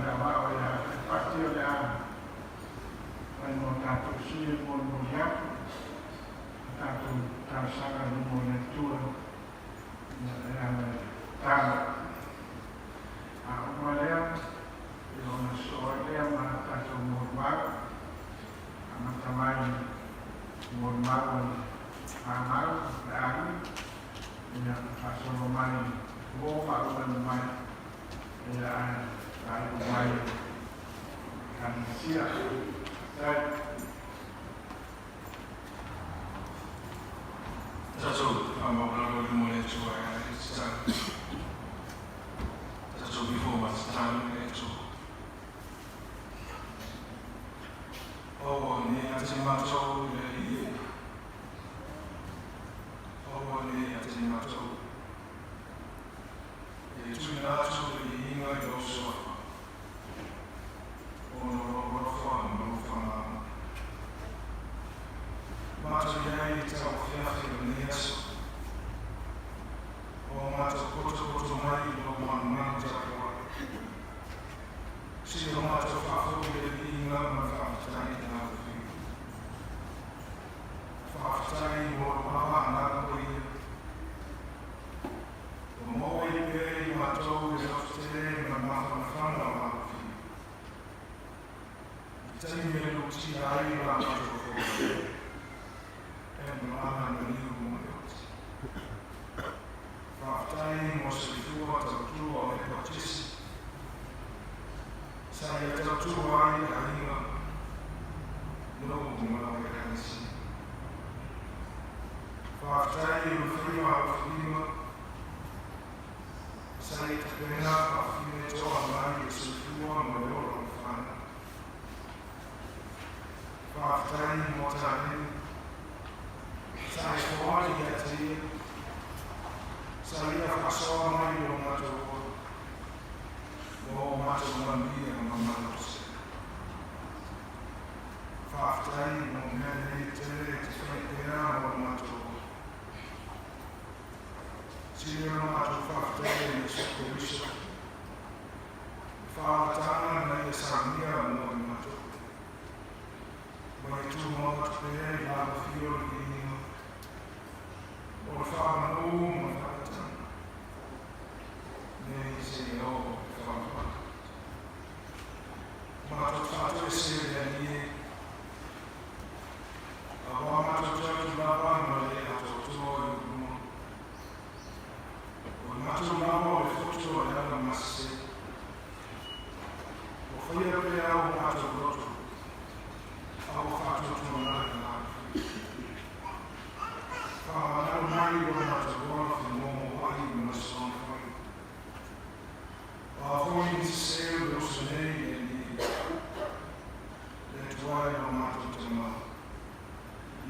Bawa ya pasti ada menotatu sih monmulia tatu tasara monetua yang tahu aku melihat yang soalnya mata sumur teman-teman monmar amal dan yang pasal main baru main ya lalu main kan siap dan Tato amabla mole chua sta tato before mas tan eto o ni atimato le o ni atimato e tu nato le inga do so o no fa Mato yai tau fiafi o neaso. O mato koto mai o man takoa. Si o mato whafo e inga ma whaftai na uwhi. Whaftai o mawa anaka o ia. O moe pēi matou e whaftere ma mawa na whana o uwhi. I tani me luti ai ma mato o and Mama Manu Muyot. Faftai Mosifua Tatua Epatis. Saya Tatua Alima. No Mulakansi. Faftai Ufima Afima. Saya Tapena Afime Toa Mani Sufua Mayoro Fana. Faftai Motani. Sai fuori da te, sai a passare mai un altro, o un altro bambino, una mano se. Faftai non è te, ti fai un altro. Si è un altro faftai e soccorso. Faftai e sangia un altro. Ma tu non te la fiore o whaama o ma whaatana. Nei se o whaama. Mato whātua se rea nie. A wā mato tautu lawa ma le ato toa i ruma. O mato lawa o whotoa e ala mase. O whaia pea o mato roto. A o whātua tuma nai nā. Whaana mai o mato roa ki momo ai o mason whai. A hoi ni se o senei e ni. Le tuai o mato tama.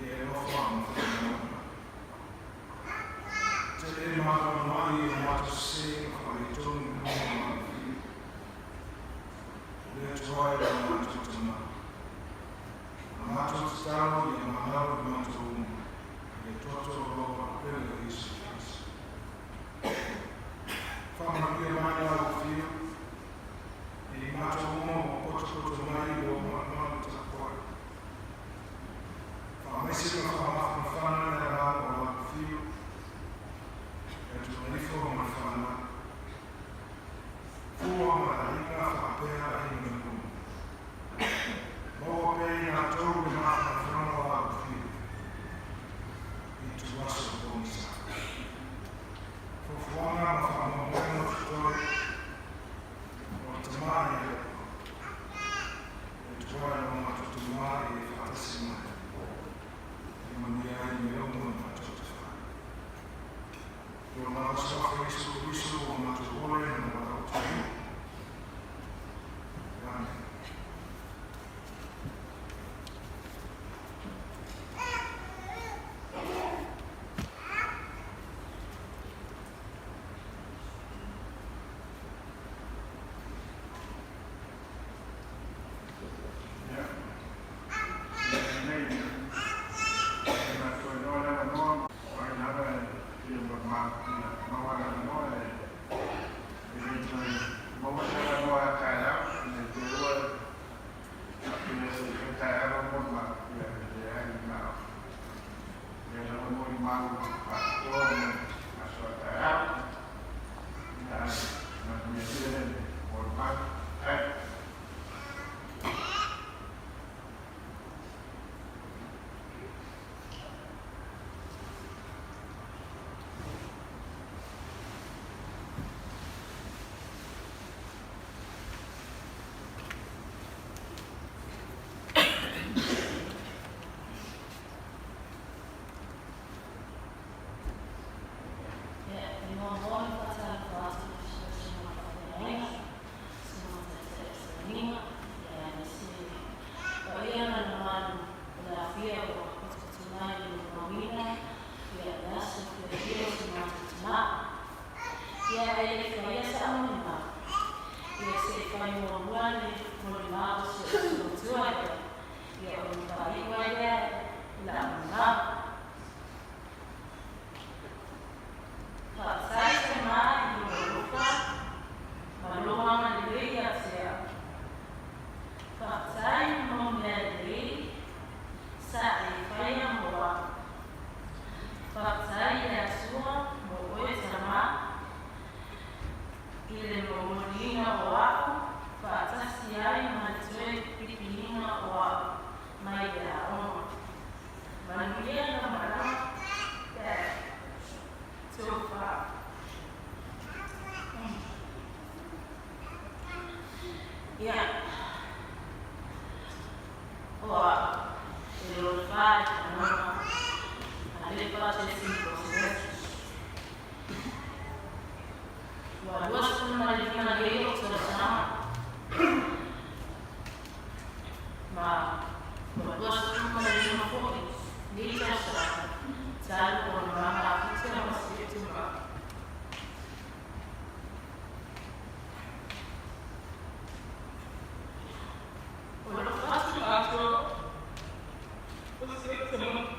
I e rofa o whaina. Te e mato mai o mato se whai tonu o mato. Le tuai o mato tama. A mato taro i mahalo mato umu. E toto roa pele isu isu. Whama pia mai au fio. E mato umo o koto mai o mamau takoa. Whama isi ka whama whana e rā o au fio. E tu marifo o mawhana. Fua ma ringa whapea e ngakuma. Moa pei nā tau e maha whana o au fio. To us of Bonsa. For Fuana of our Mono Story, Ya ele sa mama. Ya se fai mo wale mo ma se tua. Ya o pai wale la ma. Pa sai se mai mo ka. Ma lo mama le ya se. Pa sai mo le sa e fai mo wa. Pa sai ya sua mo o sama. Ile molina wako fatasi ai matwe pipilina wa mai ya on manulia na mara sofa ya wa ile fat na ale fat simple Waduas pun malipina gayok sa sama. Waduas pun malipina po. Hindi siya sa salo ko na makakit siya masakit siya. Wala kasi aso. Masakit siya.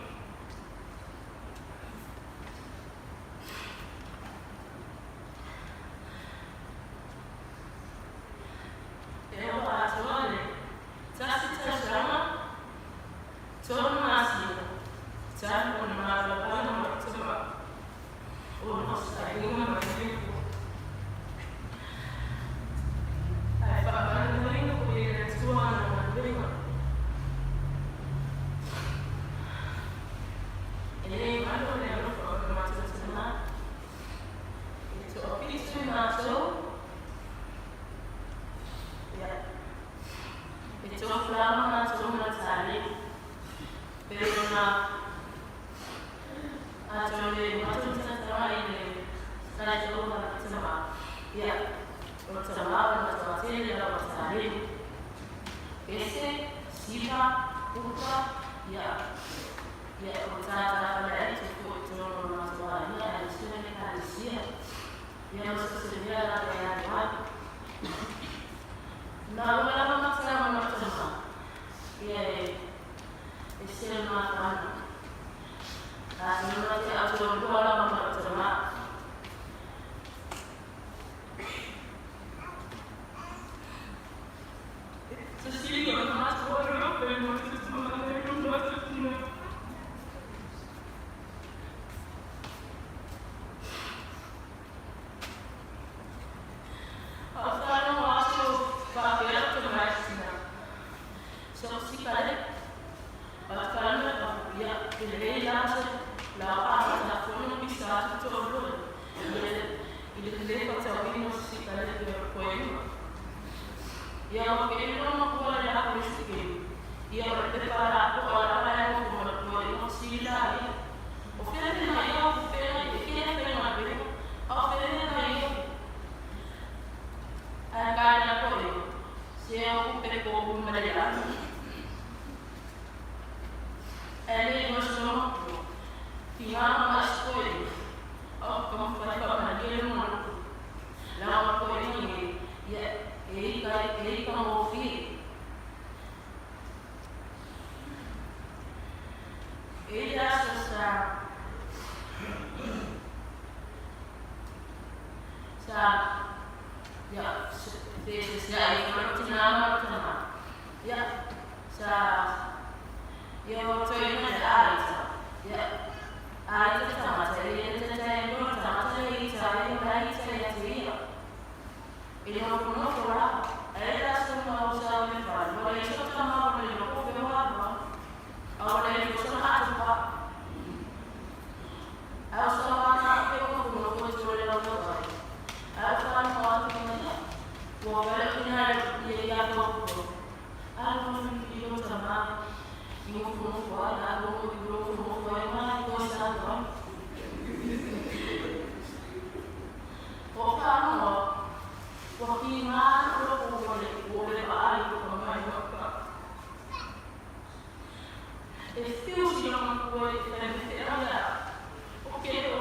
Okay,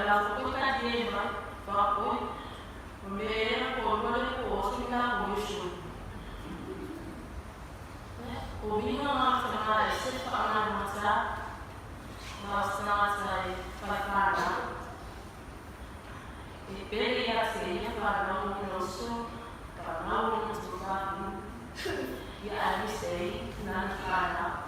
la fukuta jema fakoi mbele kwa mbele kwa singa kuishu ubinga mafana sifa ana masa masana fakana ipele ya senya fakana unosu fakana unosu fakana ya alisei nanfana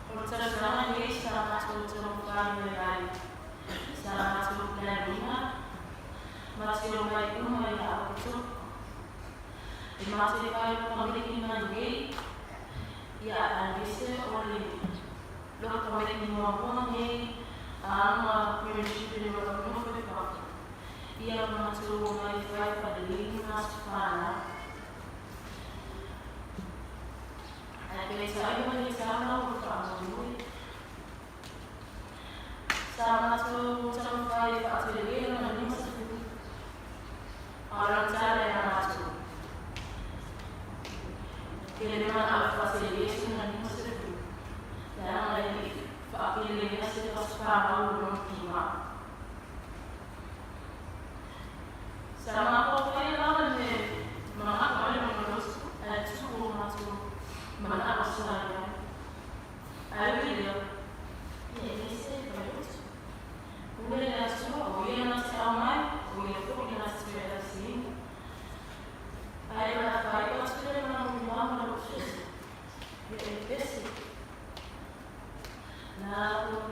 Pertanyaan ini sama contohkan dari sama contohnya masih rumah itu mereka itu masih kalau pemilik lagi ya bisa oleh lo pemilik maupun ni prinsip di dalam mereka ia masih rumah itu pada lima sekolah saya bersama bertemu sama sampai Pak Sili nanti masuk orang cara yang masuk kiriman Pak Sili nanti masuk dan lagi Pak Sili masih sekarang belum tiba sama apa yang ni mengapa menurut cukup masuk mana asalnya? Ada video. Ini sih bagus. Udah langsung, udah nasi amai, udah tuh nasi berasi. Ada apa? Itu sudah memang bagus. Ini besi. Lalu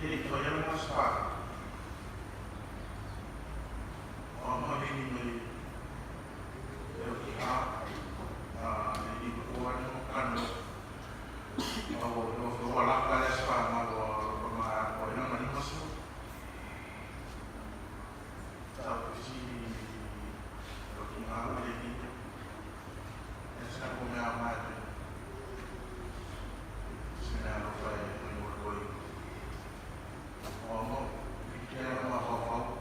Ele foi uma espada. Uma menina eu que ele foi no cano. Eu vou lá para a espada, mas eu não me lembro. Sabe, se eu tinha ele essa é como é a madre. Se não foi no orgulho. Que era uma vovó.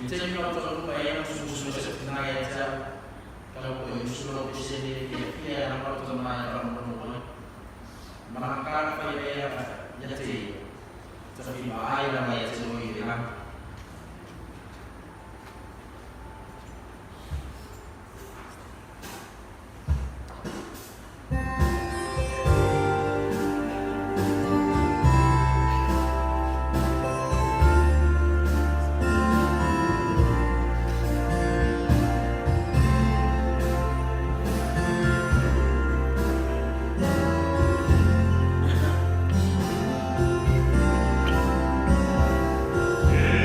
Jadi kalau terlalu banyak musuh-musuh sebenarnya aja kalau musuh di sini dia yang kalau teman orang berumur maka apa ya jadi tapi bahaya namanya semua ini kan. Yeah.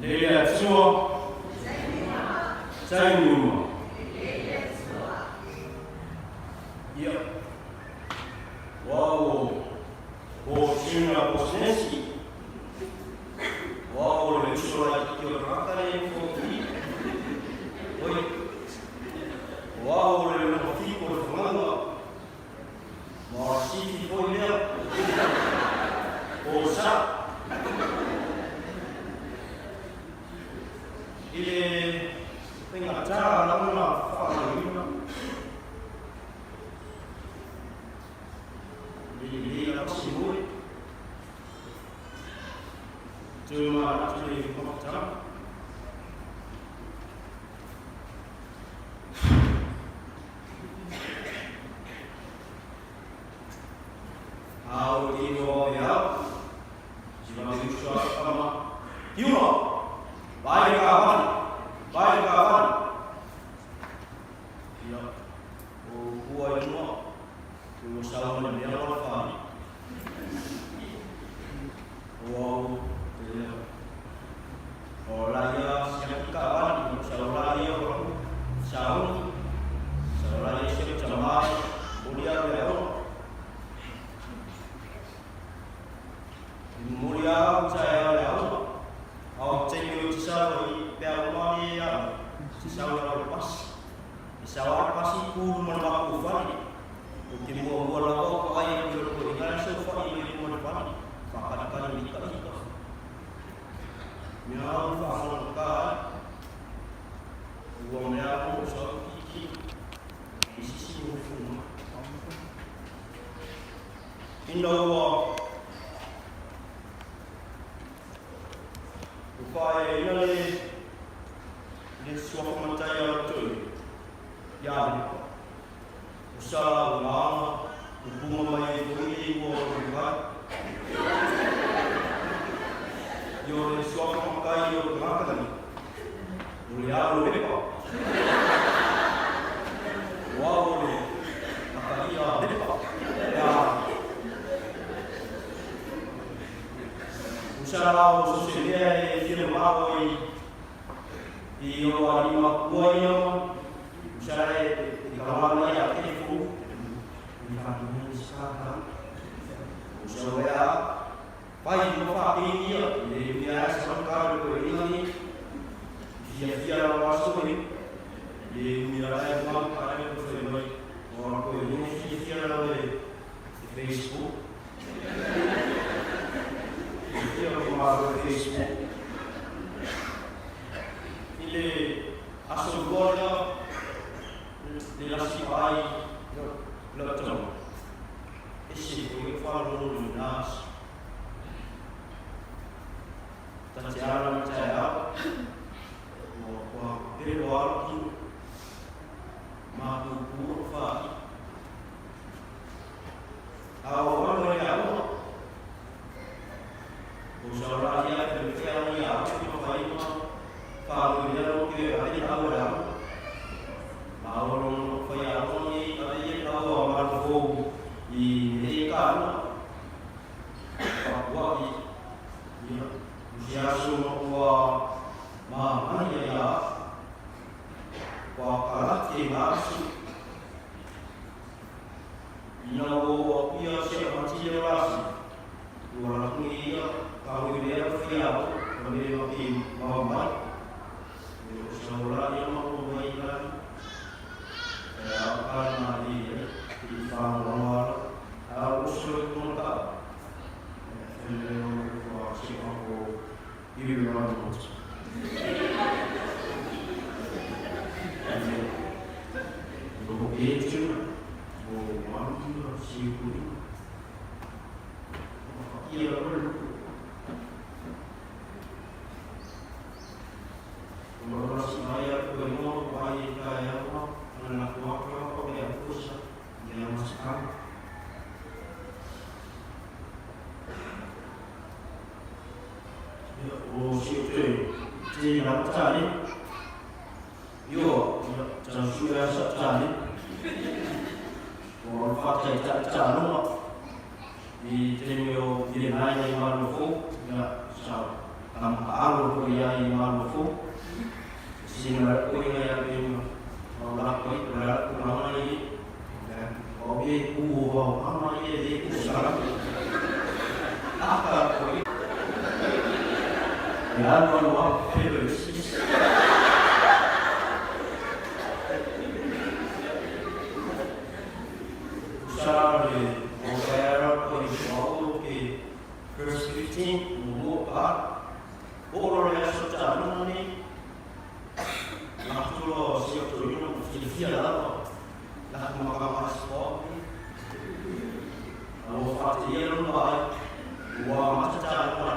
Leila Tsua, Zainuma. Yeah. Wow. O Sina Bosneski. Wow, le usual di Rakare Foti. Oi. Wow, le Fiko Fumanga. Marci Folia. Osa. Ile pengacara lama faham. Ele apa sih boy? Cuma curi macam. How do you know ya? Jika berusaha sama, hero. Baik kawan. Ya, buat semua. Berusaha menjadi orang. Wow, ya. Orang yang siap kawan, orang yang sahur, orang yang siap jamaah, mulia berapa? Mulia saya berapa? Au cengkeh sisa biar mani ya sisa lepas sisa lepas itu menolak kufan mungkin buat lagu kau yang berkualitas sofa ini menolak fakadkan ini tak itu miau fakon kan uang miau soal kiki isi ufung Indo Upaya ini dia suatu mencari tu, ya, usaha lama, hubungan baik ini bukan, yo suatu mencari yo makan, mulia lebih apa, wow lebih, apa dia lebih apa, ya. Usaha sosial film awal iyo alima kuoyo usaha ikawana ya tefu ifanye saka usaha pai mafaki ile ya serikali kwa ini via wasuri ile miraya kwa kale kusema kwa ini via Facebook Facebook ile asal de la CIPAI l'automne et c'est pour les fois le nas Tatiana Taya kwa Eduardo Mabubu Fa awal ya usaha dia berbicara ya kita kalau dia mungkin ada awal mau faya ni ada tahu amal ko ini kan bahwa dia semua mana ya kalau kita dia siapa dia masih orang ni kalau dia faya kami makin mahu seolah yang memperbaikkan akan mati di faham harus berkontak dengan siapa ibu orang itu mampu siapa ia perlu Merasa ayat bermau baik kaya anak wakil oleh pusat yang sekarang. Oh siapa? Jangan cari. Yo, jangan sudah cari. Orang fakir tak cari. Di terima di lain yang malu, ya, sah. Tanpa alo ko ia I malu fo. Sina ko ia ia pema. Ora ko I ora ko mama I. O be ku o mama I de ku sara. Aka ko I. Ya no wa pelo sis. Sara o era ko I solo ke verse 15 mo pa. Ora ya so ta no ni. Na tulo si o to no fi la. La ko ma sport. O fatti ero ba. Wa ma ta ko na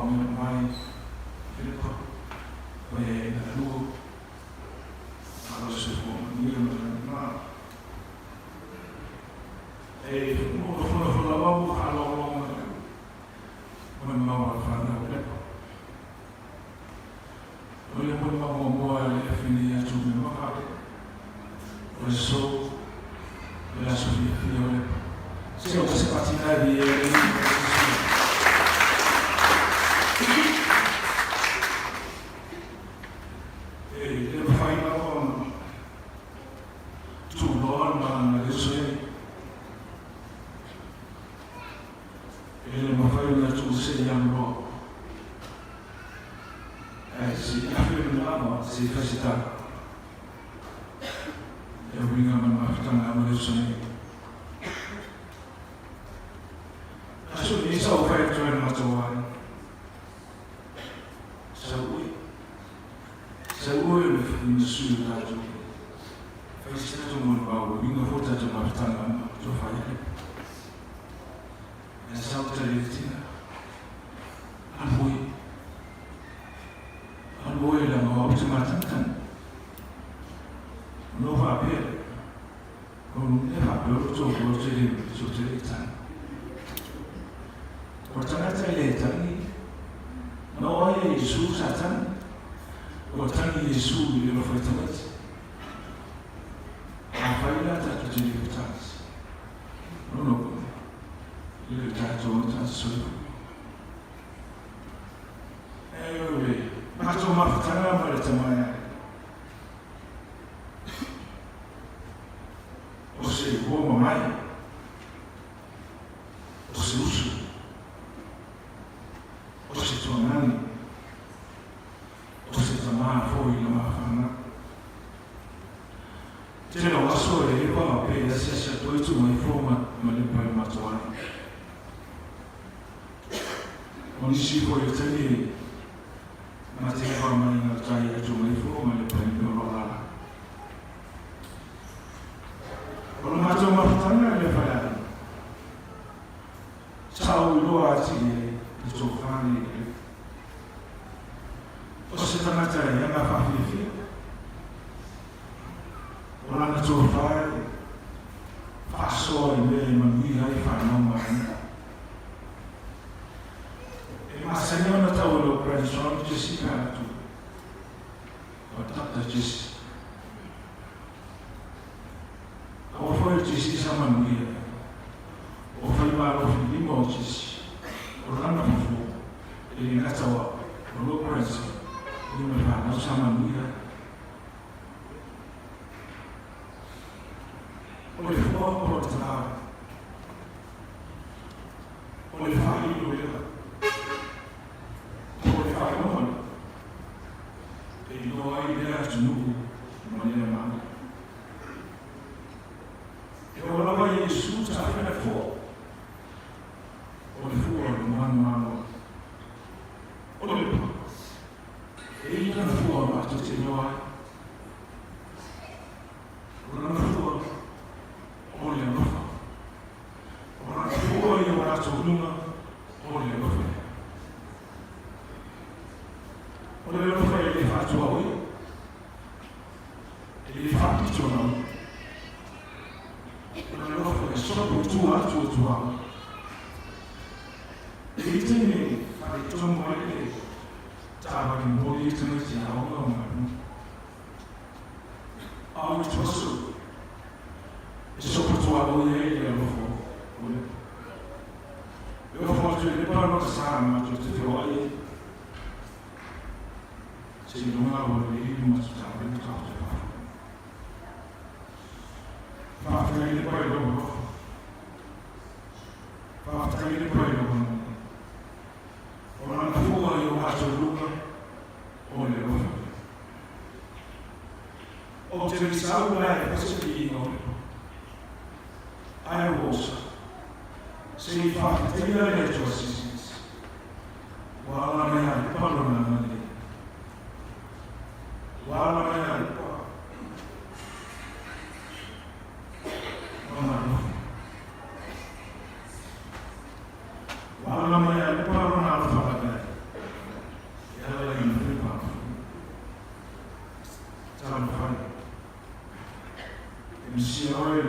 me mai Filipa o e na luo a lo se fo ni na e mo fo la ba mo a lo mo ma fa na o le o le mo e fini a tu me ma ka o so la sofia fino le se o se patina di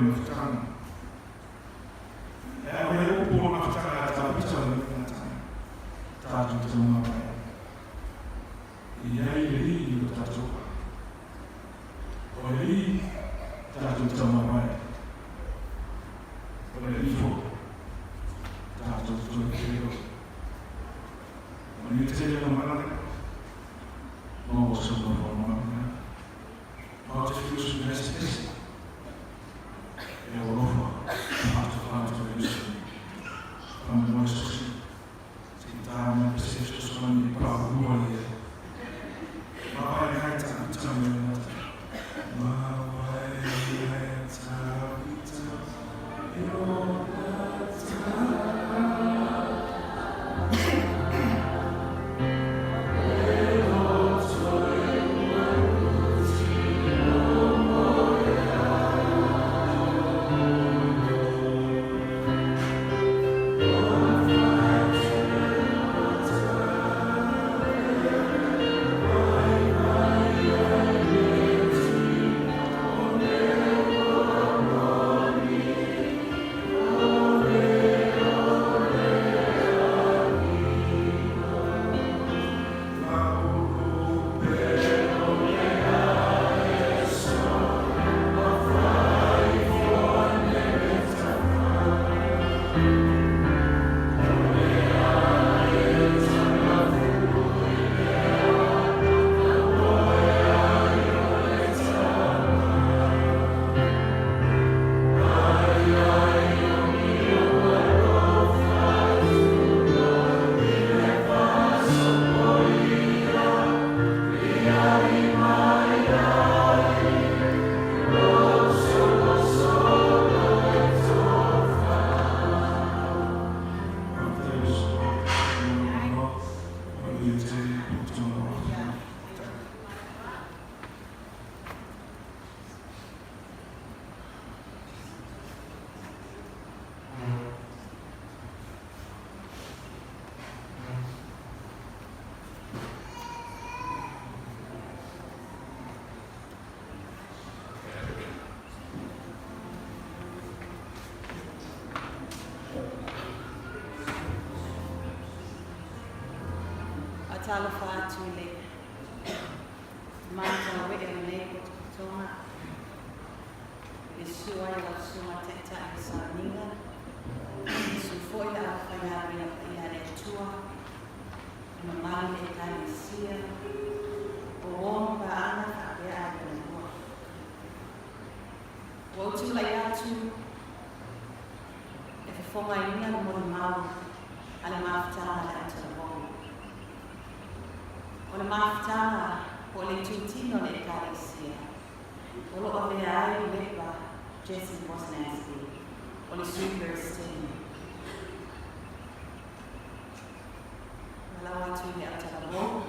mafutano. Wale upo mafutano ya tabicha wale tatu tuma baya. Ile hii ndio tatu. Wale hii tatu tuma baya. Wale hivyo tatu tuma kilo. Wale tena kama mara Mungu subhanahu wa ta'ala. Wat is dus best is? Heel over. Achtergrond voor dus van de mooiste gezien. Zit daar met precies van die prachtige woorden. Maar wij gaan het aan het aan het. Maar wij gaan het aan Talofa tule manta wege mleko kutoma Yeshua ya suma teta isaninga sufoya afanya ya letua mamale kanisia omba ana ya kwa wotu la yatu efoma ina mo mau ala mafuta ala tabo Ona mafuta ole tutino le karisia. Olo ove ai leba Jesse Bosnanski. Ole super stain. Wala watu ya atarabo.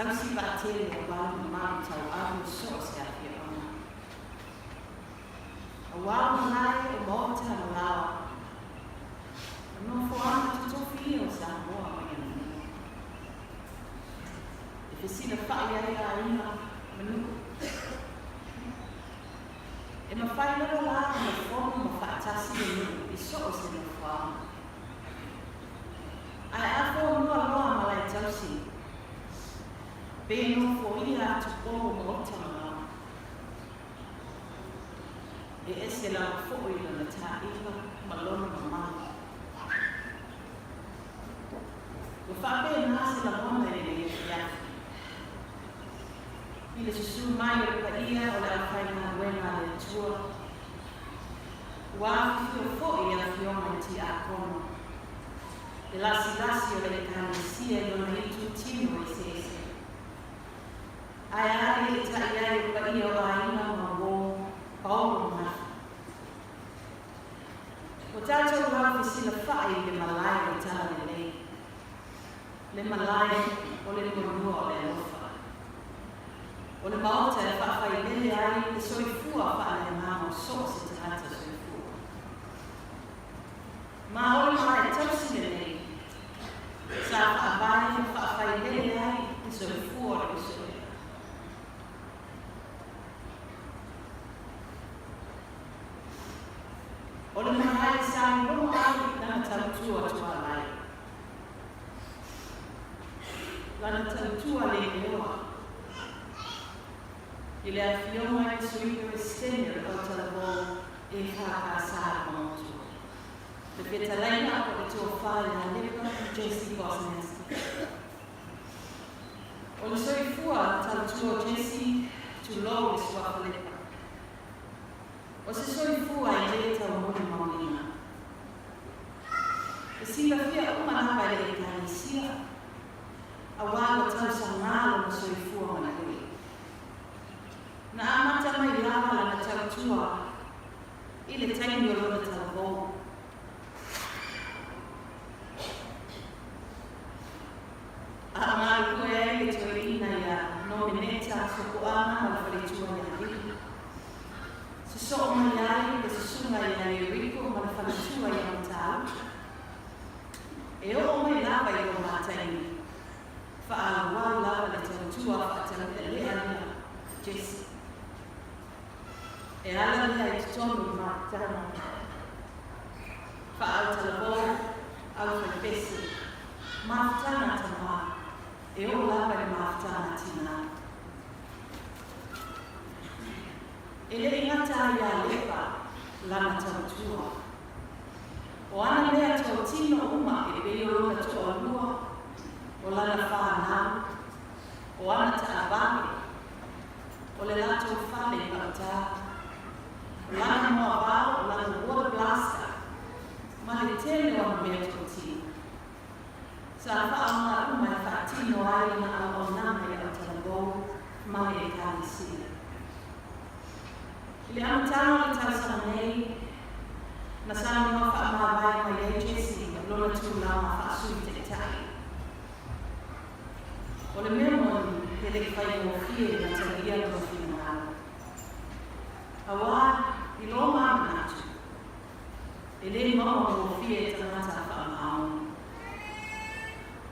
tausi ba tele o ba ma tau a so se a ia ona. A wau nai o mota na lawa. No fo ana tu tofi o sa moa mai ana. E fesi na whai ai a ina manuku. E ma whai loro la ma fono ma whaatasi e nuku i so o se na whai. Ai a fo noa noa ma lai tausi. Be no fo ia atu pō mota na lawa. E ese la fo i na ta iwa ma lono ma mai. O whape nase la mona e le ia. I le susu mai o ka ia o le awhaina wena le tua. Wa fio fo i a fio mai ti a kono. Le lasi o le kanesia no le itu tino i se ese. Ai ari e ta ia o ka ia o aina ma wo paulo na. O tātou rau fisila whai le malai o tala le lei. Le malai o le monua o le alofa. O le maota e whawhai lele ai le soifua wha le mama so se te hata soifua. Ma o le mai tausi le nei. Sa whaabane e whawhai lele ai le soifua o le soifua. O le mahai sa ngongo ai nana tautua tua lai. Lana tautua le leoa. I le awhioma e suiga e stene o talabo e whakasara motu. Le whetalaina o le tō whare na lepa J.C. Bosniaski. O le soifua tautua J.C. tu lo le suafa lepa. O se soifua i le tau moni maunina. E sila fia umanapa le kanisia. A wāga tau sa ngālo na soifua mana hui. Na amata mai lava la na tautua i le taimi o lona talabou. A ngā koe ai le toerina ia nomineta sokoana ma le whalitua ia hiri. Se so mai ai le susunga ia le riko ma le whalitua ia matau. E o mai lava i o mātaini. Whaawa lava le tautua whaatau e lea nia Jesse. E ala lea i tonu mātana. Whaau talabou, au whaipesi. Mātana tama, e o lava le mātana tina. E le ingata ia lepa, lana tautua. O ana lea tau tino uma e peo na toa lua, o lana whanau, o ana ta abame, o le lato whale pata, o lana moa wao, o lana water blaster, ma le tele o mea toti. Sa whaanga uma e whaatino ai na o nana e o talabou, ma e kānisia. I le amatano le tausana nei, na sana noa whaamawai mai e Jesse, lona tūlama whaasui te tai. O le memoni he le whai o fie na tagia no whina. Awa, i lo mama atu. E le mama o fie tanata whaamau.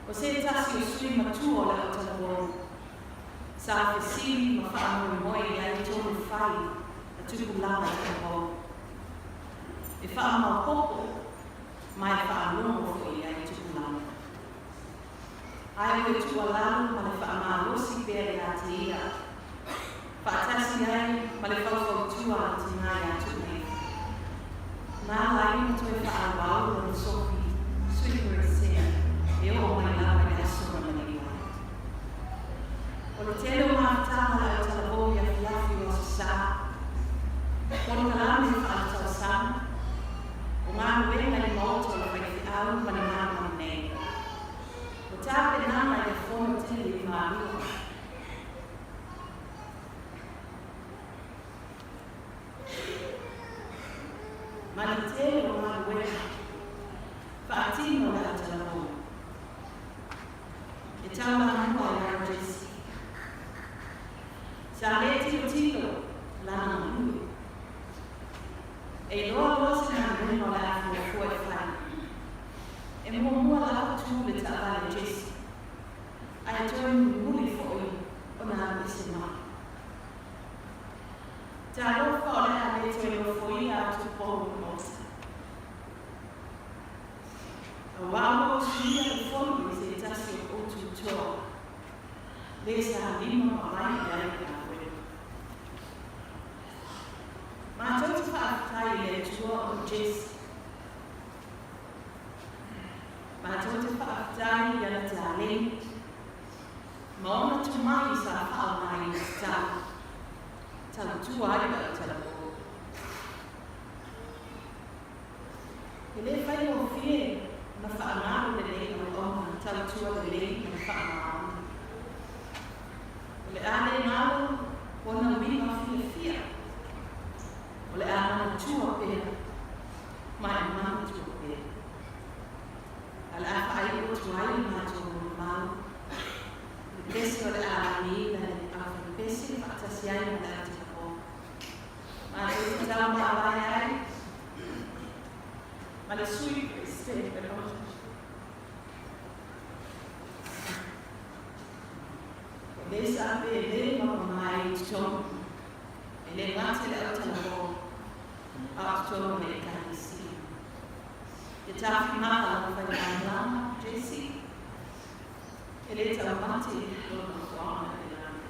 O se tasi o sui matu o le o talabou. Sa whesiri ma whaamau moi ai tonu whai a tuku lama talabou. E whaamau hoko, mai whaamau fo i ai tuku lama. Ai o tua lalu ma le whaamalosi pere a te ia. Whaatasi ai ma le whawhau tua a te ngai a tūnei. Nā lai mo toi whaamau o sofi, sui sea, e o mai lawa i asura mani iwa. O le telo maafutama la o talabou ia fiafi o sa sa. Kono kalame whaatau sama. O ngā nuenga i mauto la whaifi au ma le māma nei. O tāpe nana i whono tele i mālua. Ma ni tele o ngā nuenga. Whaatino la o talabou. E taua hanua i ngā Jesse. Sa le tilo lana ngui. E loa se na ngui no la fua e whai. E mua la tu le ta vale Jesse. Ai toi nguli foi o na ese ma. Ta lo fa le a toi lo foi a tu po mosa. A wao sia le foi se tasi o tu toa. Le sa lima mai ai ka. Ma tot whaatai le tua o Jesse. Ma tot whaatai i ana tā lei. Ma ona tu mai sa whao mai i tā. Tala tua ai o tala o. E le whai o fie na whaangaro le lei o ona tala tua le lei na whaangaro. Le ane ngaro ona wima fia fia. O le ana tua pera, mai mana tua pera. Ala a whai o tuai ma tua mau. Le pesi o le ana ni na le awhi pesi whaatasi ai na le ati hako. Ma le te tau ma awai ai. Ma le sui ste e roja. Le sa pe le ma mai tonu. E le ngate le ati hako. Actor le kanisi. Te tafi mala o fai lana, Jesse. E le taumati o na kwana e lana.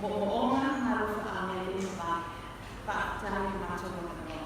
Mo o ona na rofa ane le ba, pa tari mato o na no.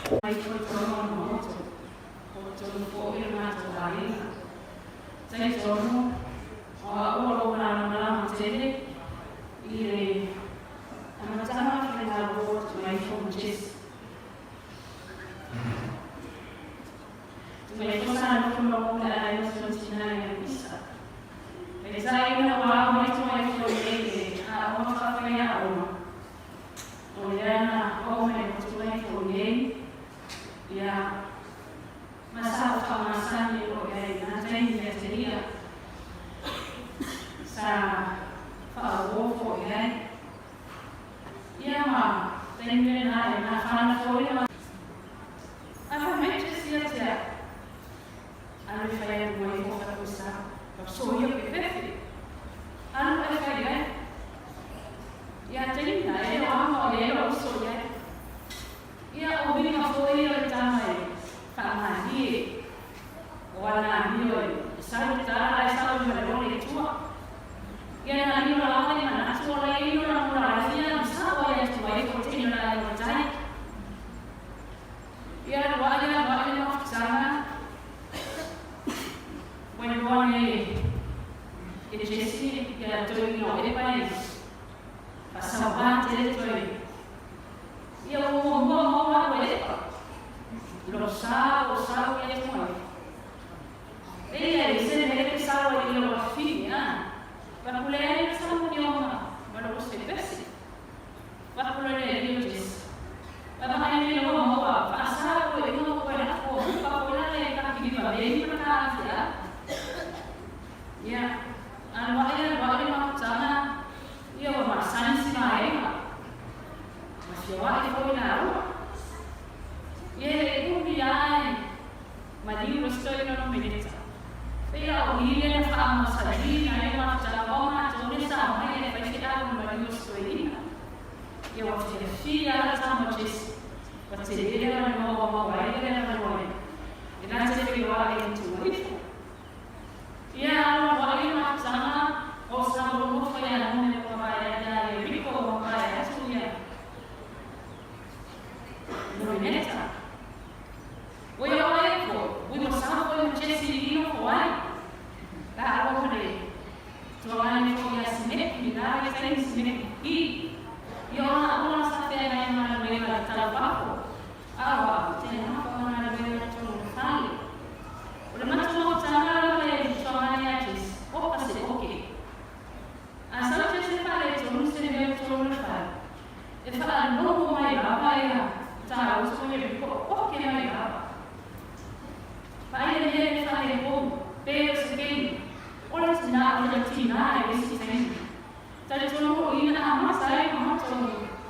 Mai foi toro no moto. O toro po e na to dai. Sai toro. O na na tele. E ana tama que na boa mai foi jis. Mai foi sana no mo na ai no sina e bisa. E sai na wa mai foi e a o fa fa ya o. O yana o me foi foi ya masa kamasani o ya na tai ya seria sa fa o fo ya ma tai na fana fo ya ama me sia sia anu fa ya mo i fa ko sa so yo ke fe anu fa ya tai na e o ma o so ya ia o bini ka foi o tamai fa ni wana ni o sa ta ai sa o me ro ni tua ia na ni ora ni na so la i ora ora ia sa o ia tu ai ko te na ai tai ia wa no sana when one e jesi ia to no e pai passa ba te to ia o mo lo sa e moi e se ne sa o io la figlia per volere sa mo io ma lo se pesi per volere io dis ma mai io mo fa sa o io mo quella o fa volere che mi va bene per casa ya an wa ma sana io ma sansi mai ma si wa e poi na e ai ma di lo sto in una minezza però il fa massagina e ma già ma non ne sa mai e fai che ma di lo sto in io ho fatto figlia la sama ci faccio vedere la nuova ma vedere la nuova e grazie per guardare in tu ya ma sama o sa lo fai la non ne va a dare ricco ma vai a studiare non è netta we are for we must have one Jesse Lino for one that already to one for yes make me that is things make he you are not sa te na na me na trabajo awa te na pa na me na to fali o ma to tsana le tsana ya tis o pa se okay asa te se pare to no se me to no fa e fa no mai ba ya ta o so me ko okay mai ba vai vedere fare un po' per seguire ora si dà una mattina e si sente tal giorno in amma sai ma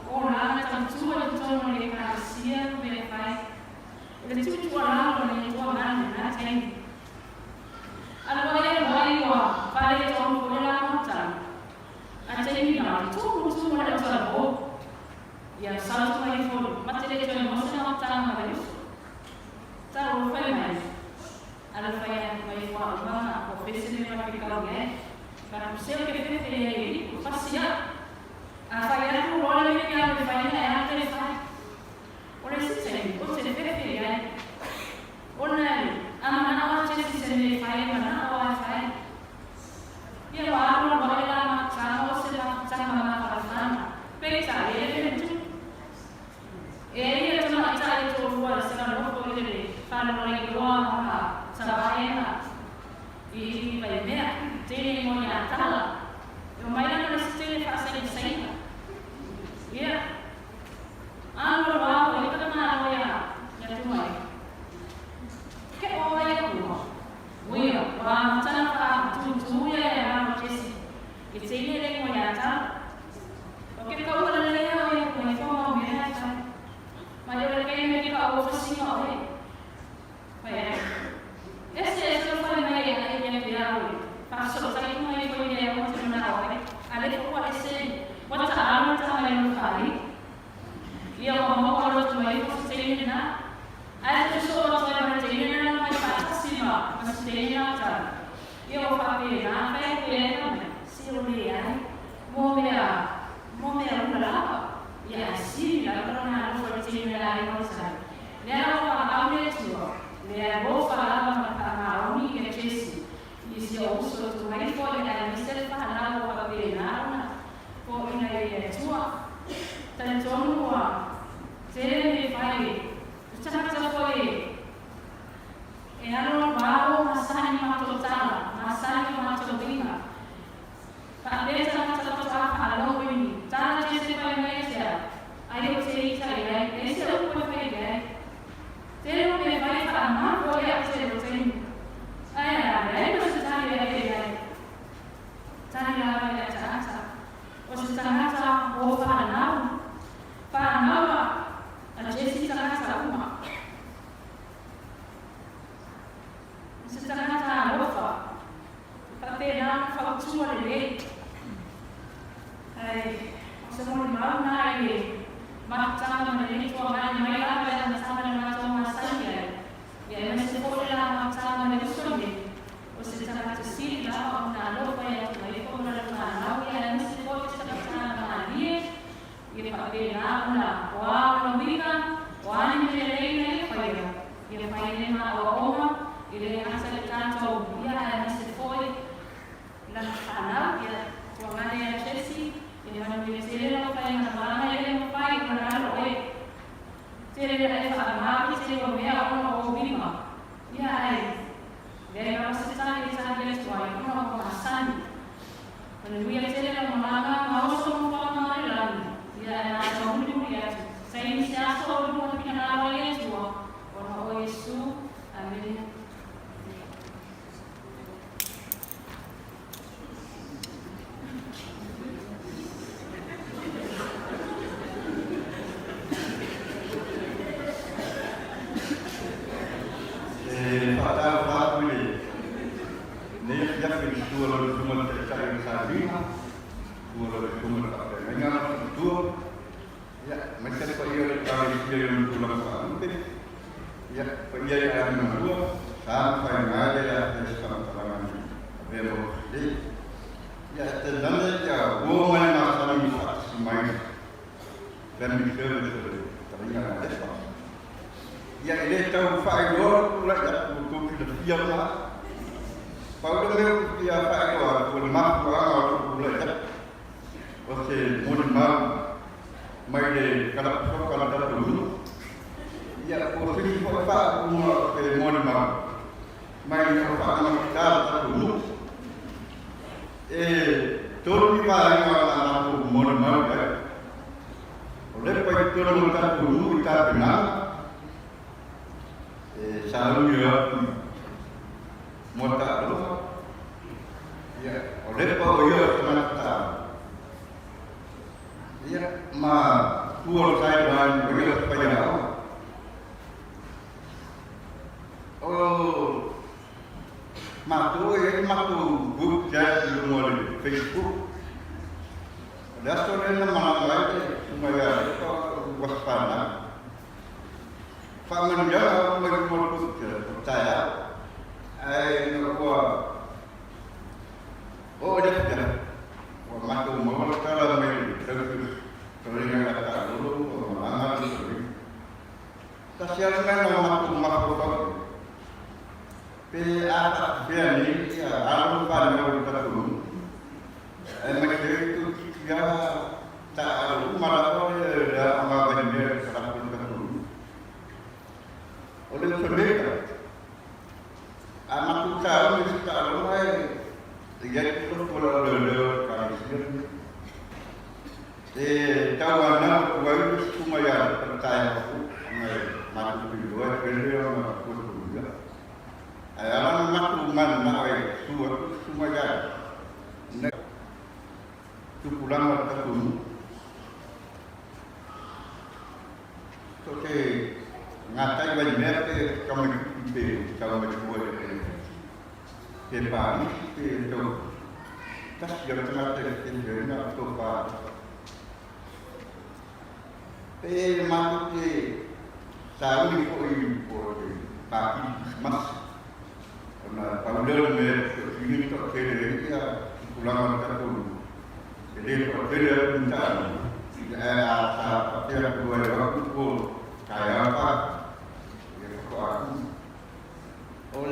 ora tal giorno le casia come fai le tu ora non tua mano na tem allora vai a fare giorno con la matta a te mi dà tu ma la tua bo ya salto mai fuori ma te le tue mosse na matta ma ta lo fai mai alla fai mai fuori ma o pensi di non applicare ma se che fai passia a fare un ruolo che mi ha fatto fare altre fai ora si sente o se ne fai ora ama c'è si ne fai ma non fai io vado a la macchina o se la macchina ma fa pensare e io sono a tu vuoi se non puoi vedere fare un ruolo sabaena i vai bene te mo ya tala o mai na se te fa sai sai ya ando va o ita na o ya tu mai ke o ya ku we wa tana fa tu ya ma jesi e te ne mo ya tala o ke ka o le ya o ya ku ni fo mo ya ta ma yo le ke me ka o fa si o e esse foi mai a virar passou sai como ele foi né o outro na hora ali foi esse wata arma ta mai no kai e eu amo o outro mai foi na a gente só vai ter na mais fácil mas tem na tá eu falei na fé que se eu ler momea lá e assim lá para na foi ter na aí não sabe Lea wha au le tua. Lea rofa lava maka maoni ke chesi. Isi o uso tu mai fo le ai misel fa na wa be na ko ina e tua. Tan tonu wa tere me fai. Tata fo e ano bao masani matotala, masani matobina. Kabeza matotala alo wini. Tana chese pa mesia. Ayo te ita ia, ese o ko fe ia. Te no me vai fa ma ko ia se lo ten. Ai no se tani ia. Tani ia ia tata. O se tata o fa na. Fa na a chese tata uma. Setangata rofa, kapena fautua le. Ai, semua mau nai, macam mana ni tua mana mai lah, macam mana macam macam ya. Ya, mesti bolehlah macam mana usuli. Usi setangata sih lah, orang rofa yang mai kau nak mana, ya mesti boleh setangata mana dia. Ia kapena una, wah nobina, wah ni melei faya. Ia faya ni ma oma. Ile asa tanto ya nasi foi la kana ya tuangane ya Chelsea ile mana milesele la fai na mama ile fai na ro tere ile fa ma ki se o me a ono o bima ya ai ile na sa tsani sa ile tuai ono ko asani ana wi ya tere la mama ma o so mo pa ma la ya na so mu ya sai ni sa so mo pina na wa ile tuo ono o Yesu amen.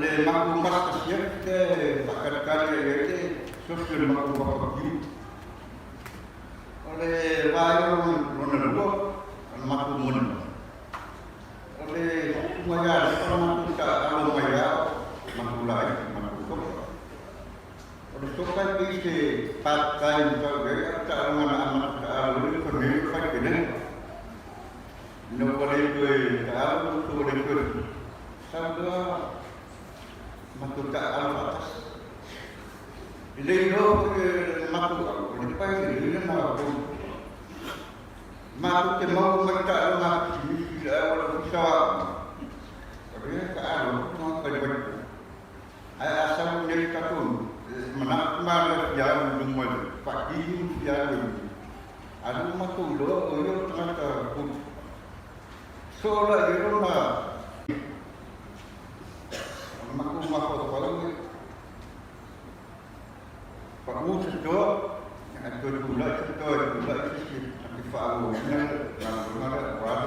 Oleh maku mas siap ke bakar kali itu sosial maku bapak oleh bayu menurut maku mun oleh semuanya orang maku tak tahu maya maku lain maku kok oleh tokai isi pakai untuk gaya tak mana anak oleh pergi pakai ni no boleh tu kalau tu boleh tu sampai maku tak tahu atas ini lo maku boleh pakai ni maku maku cuma mereka maku tidak bisa tapi kalau maku kerja asal dari katun menak mana yang lumur pagi yang ada maku lo yo tengah pun soalnya itu mah maku kalau Pak Musa itu yang itu gula itu fa'u yang bermara wal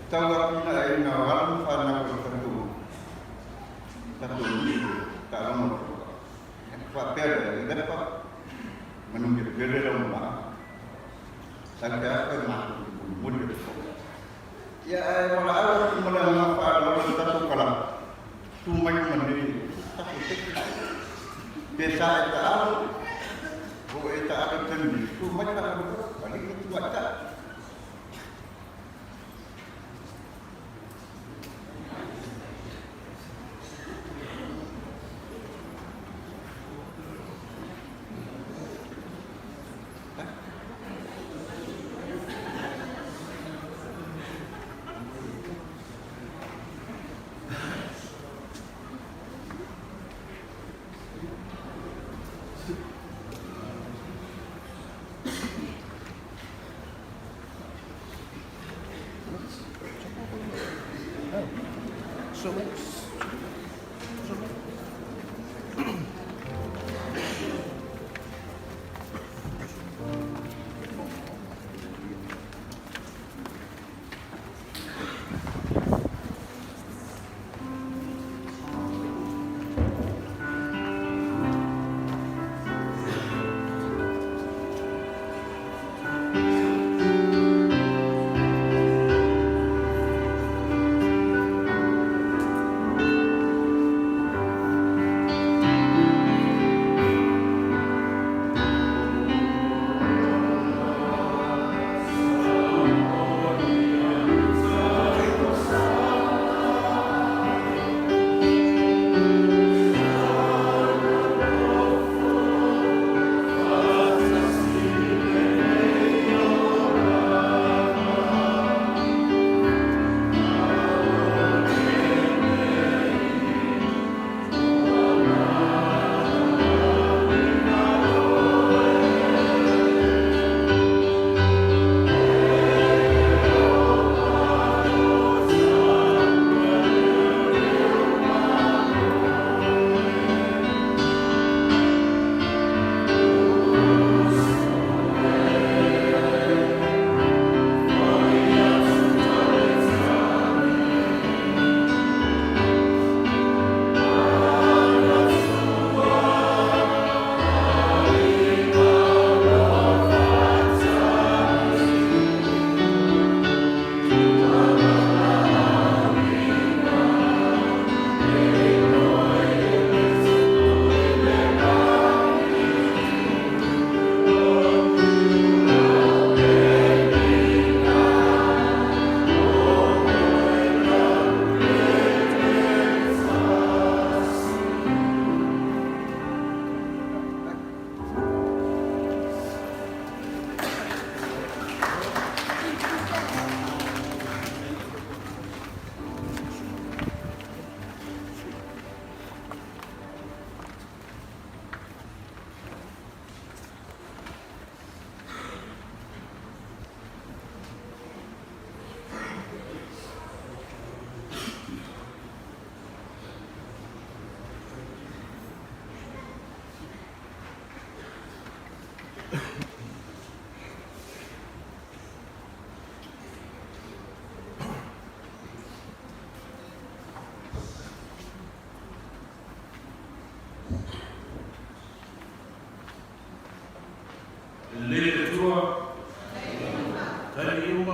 tawafina ina wal fana bertentu kalau fakir dapat menunjuk beda rumah sampai apa nak mudah ya walau mulai apa satu kalam cuma mandiri biasa itu bahwa itu ada tendi cuma tak balik itu baca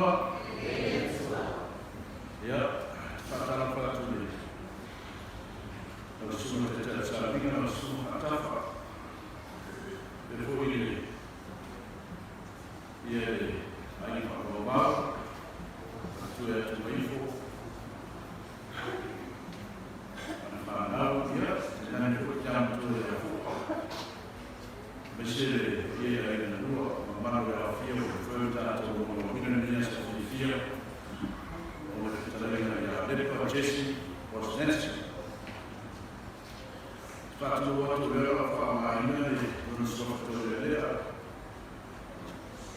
noa. Ia, whakatala whakatuli. Au sunga te te sarapinga, au sunga atafa. Te fōi ia ai whakawau, atu e atu maifo. Ana whanau, ia, te nani kua tiamu tu e a fō. Mesere ia ai na rua, ma manu e a fia, o whau tātou o mina nia sa fia. O le talenga ia lepa, Jesse, Bosnetsi. Whātou atu reo a whaamaina e kona sofa tō e lea.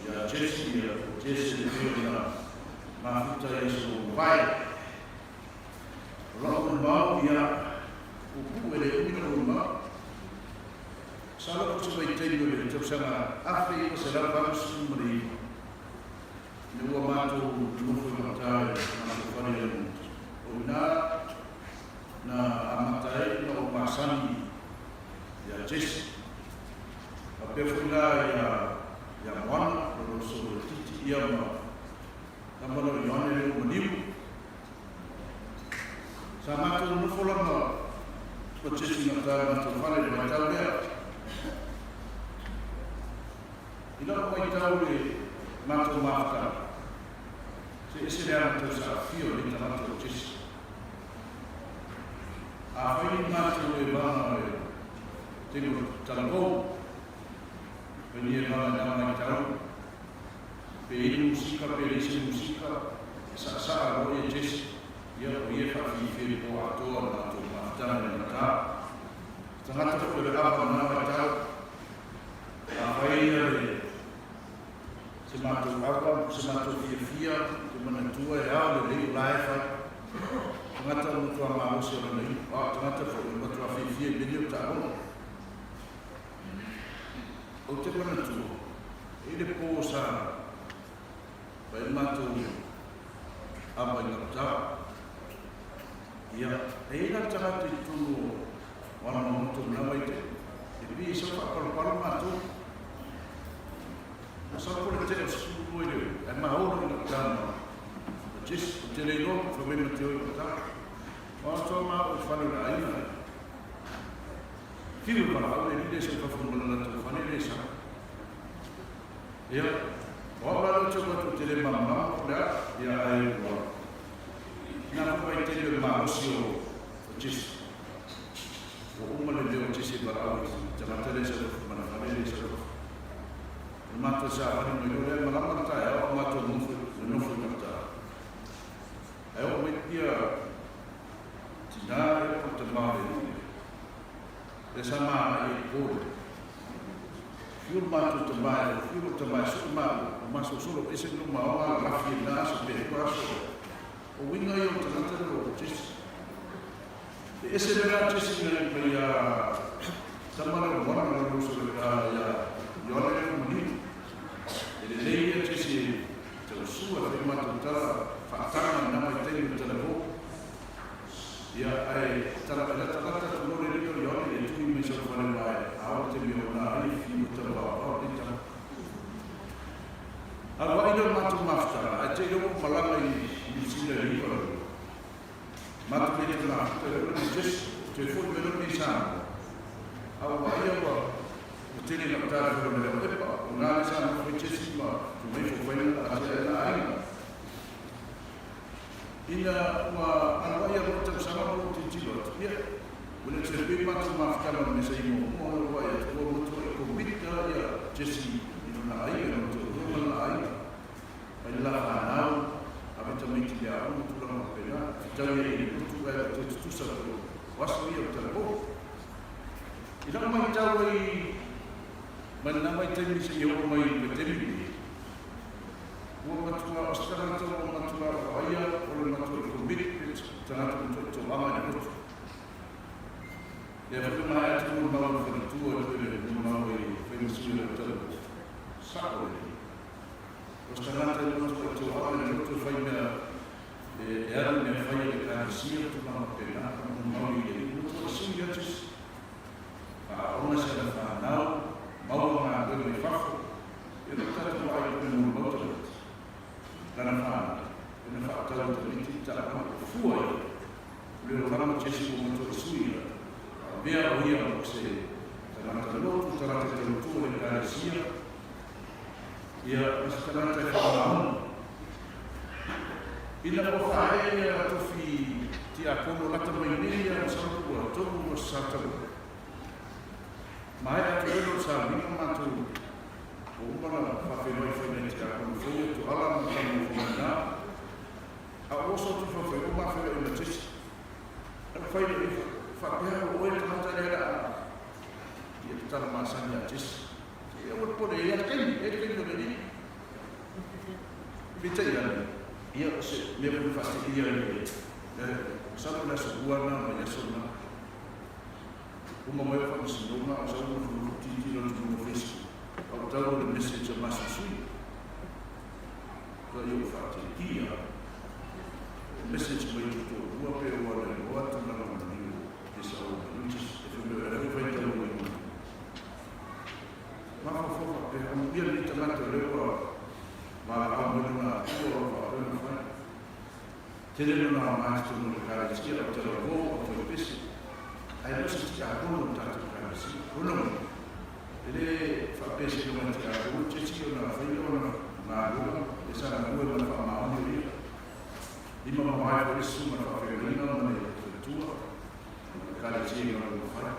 Ia Jesse le pio na mafuta i so vai. Rau mau ia upu e le umina uma. Sala ko sa may tenyo le tau sanga afi ko sa lapang sumri. Nuwa mato tumufu matay na kufanin. Una na amatay na umasani ya Jesse. Apefula ya mwana ko so titi ia ma. Namalo yone le maniu. Sa mato tumufu lama ko Jesse na ta mato fale de matalea. Ina ko tau le mato mafta. Se ese era mato sa fio le mato Jesse. A foi mato e bana tenho talangou. Venia bana na mai tau. Pe música, sa lo e Jesse. Ia fa fi po ator mato mafta na ta. Tangata ko le apa na mai tau. A foi le semato apa, semato fia, que manatua e ao le live. Tangata no tua mão se ora nei, tangata foi no tua fia video tá bom. O te manatua. Ele posa vai mato apa na ta. Ia, ele tangata tu wana moto na vai te. E bi so para mato. Sa ko le te su ko ile e ma o no ka Jesse te le no fo me te o ta o so ma o fa na ai na fiu para o le se fa fo na to fa ne sa ia o ba lo cho te le mama la ia ai o na ko ai te le ma o si o Jesse o uma le Jesse para o te ma te le se fa na fa ne sa mato sa ani no le malama ta e o mato no fu ta e o metia tinare o te mare e sa ma e o fiu mato te mai su ma so solo ese no ma o la fina so pe paso o winga yo te tante o Jesse ese era Jesse ne pe ya samara bona no so ya yo le mo ele leia Jesse te sua de matutara fatana na mai tenho telefone ia ai tala tu no le rio yo le tu me so fare mai a te mi ona ai fiu te va a te agora ele matu mafta a te yo malanga i sina rio matu me te na te Jesse te foi me no sa agora eu tene na tara ko le pepa na sa no foi Jesse ma tu me foi a te ai ina wa ana ia mo te sama mo te tilo ia wala te be ma tu ma fika no me sai mo wa ia ko mo to ko bita ia Jesse ina ai no to no ai ai la ana ave te me ti ia mo tu la pena ta ia tu ga tu sa wasu ia te po ina ma ta wai mana mai temi se eu mai temi o matua ostara to o matua aia o matua commitment tanto to ama ni to e foi mai tu no mal for tu o no mal foi no sul to sacro ostara to no ama ni to foi na era me foi de casia tu não pena no mal e no to sim antes a uma sera final mau na do me fafo e não tá tu vai no outro na o Jesu o mato sui vea o ia o se tamata lotu tamata te lotu o Ekalesia ia tamata e whakaahon ina o whae ia tofi ti a kono lata mai nei ia o saru o toru o sataru mai atu ero sa mika matu o umana whawhenoi whainei te a kono whoi tu ala mo kamo whanā a oso tu whawhai o mawhai o na tisi a whainei whapea o oe tamata rea a ia te tala maasani a tisi ia o pone ia keni o nini vita ia o se mea pune whasti ia saru na sa buana ma ia sona uma mai fa se noma o sa uma titi no no Facebook au tau le message ma sui ko eu fa te ia message mai to ua pe o le o atu na no ni e sa o ni e me era que vai ter o ma fa pe o ia ni tamata le o ma a mo na o fa Tele no mais tu no cara de esquerda, te lo vou, te lo penso. Aí nós estamos tanto cara assim. Não. Ele fa pensa que não está o tio na frente ou na rua, essa na rua na fama onde ele. E mamãe vai por isso na feminina, na tua. Cara de esquerda não faz.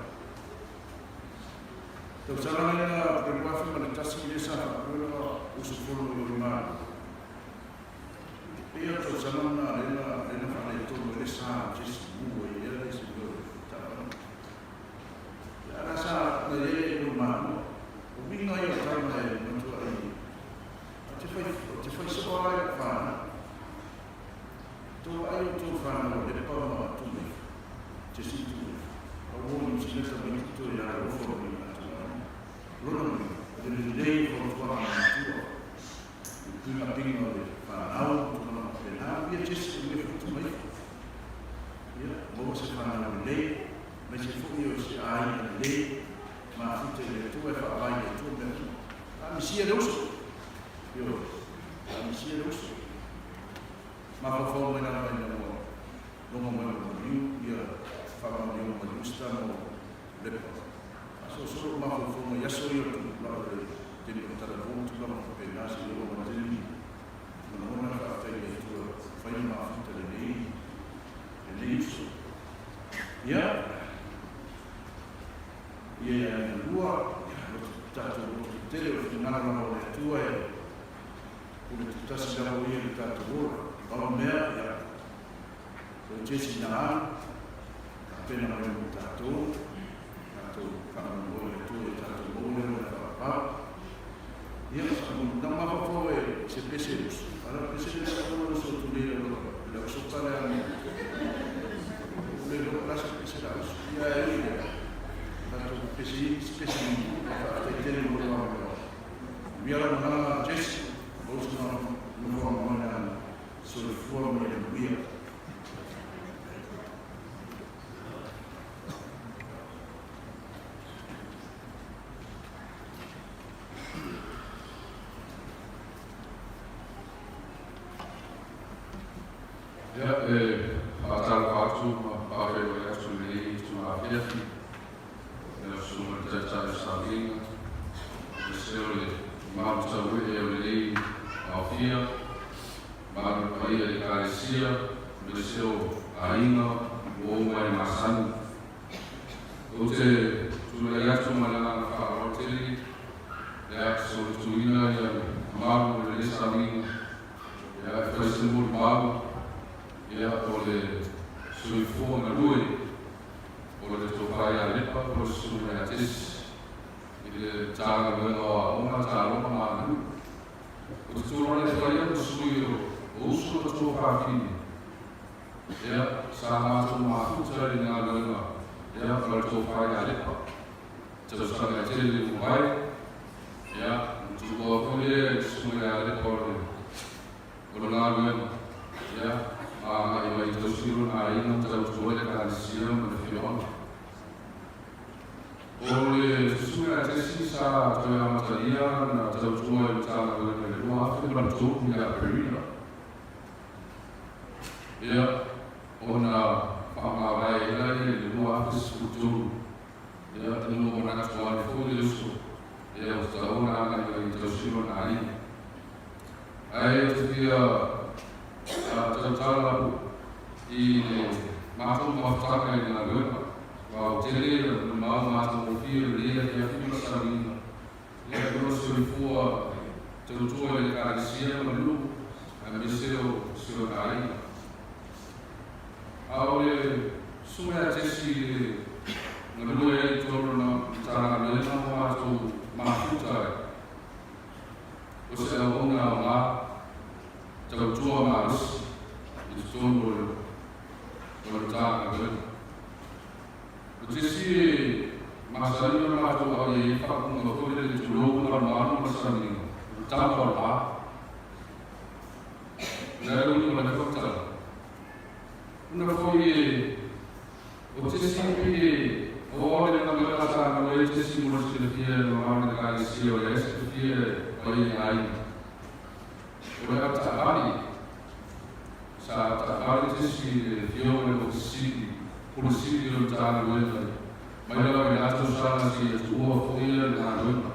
Então será na preocupação para estar se essa o sufoco do mar. Ia to sanana ena whanei tonu e sa jesu mua i era isi kua tāpana. Ara sa na e no manu, o minga i a tāma e matua i. Te whai soa ai whana. Tō ai o tō whana o le pauma tūme, jesu tūme. A wōni sineta mai tuto i ara o whori i atua. Rona mi, le rei o whana matua. Tūna pinga o le whanau, ia Jesu me futu mai. Ia, mo se whanau le, me se fuki o se ai le, ma fute le tu e whaai e tu me. A misia le uso. Io, a misia le uso. Ma whawhau mai nana mai nana mo. Longa mai mo liu, ia whawhau liu mo liusta mo lepa. Aso soro ma whawhau mai aso i o tu, lau le teni o tala votu, lau ma pe nasi i o ma teni. Mana whawhau i e tu fai ma futa le nei, e nei uso. Ia, ia lua, tātou roto tere o whinara o le tua e kune tutasi rao ia le tātou ora. Pala mea, ia, o Jesi na anu, a pena mai o tātou whanau o le tua e tātou o le whapapau. Ia, nā mawhawhau e se pese uso. Para pese uso so tu le lo so tale ani. Le lo pasa pese la uso. Ia e ia. Tanto pese fa te tele mo lo. Mia la na Jesi, o so no mo so le forma e via. whakawai lai le mua apis kuturu. Ia tenu o naka soa le fuli usu. Ia o tauna ana i tau siro na ari. Ai o te pia tau tala i le mātou mawhataka i ngā rewa. Wau te lera na mau mātou o pia lea ki a whima sarina. Ia kura suri fua tau tua i ka risia manu a me seo na ari. Au le sumea tesi le ngalua e toro na tāna lena o mātou mafuta e. O se au onga o ngā tau tua marusi i tono le tāna lena. O tesi e masari o mātou au e whakunga kore le tulogu na manu masari o tāna o lā. Nā uni o le whaktara. Una foi o tesi o ore na mera sa no e tesi mo se le fie no ana ka le si o es le fie o i ai o e ata ali sa ta ali tesi le fie o si o si o ta no e mai la me ato sa na si e tu o foi na no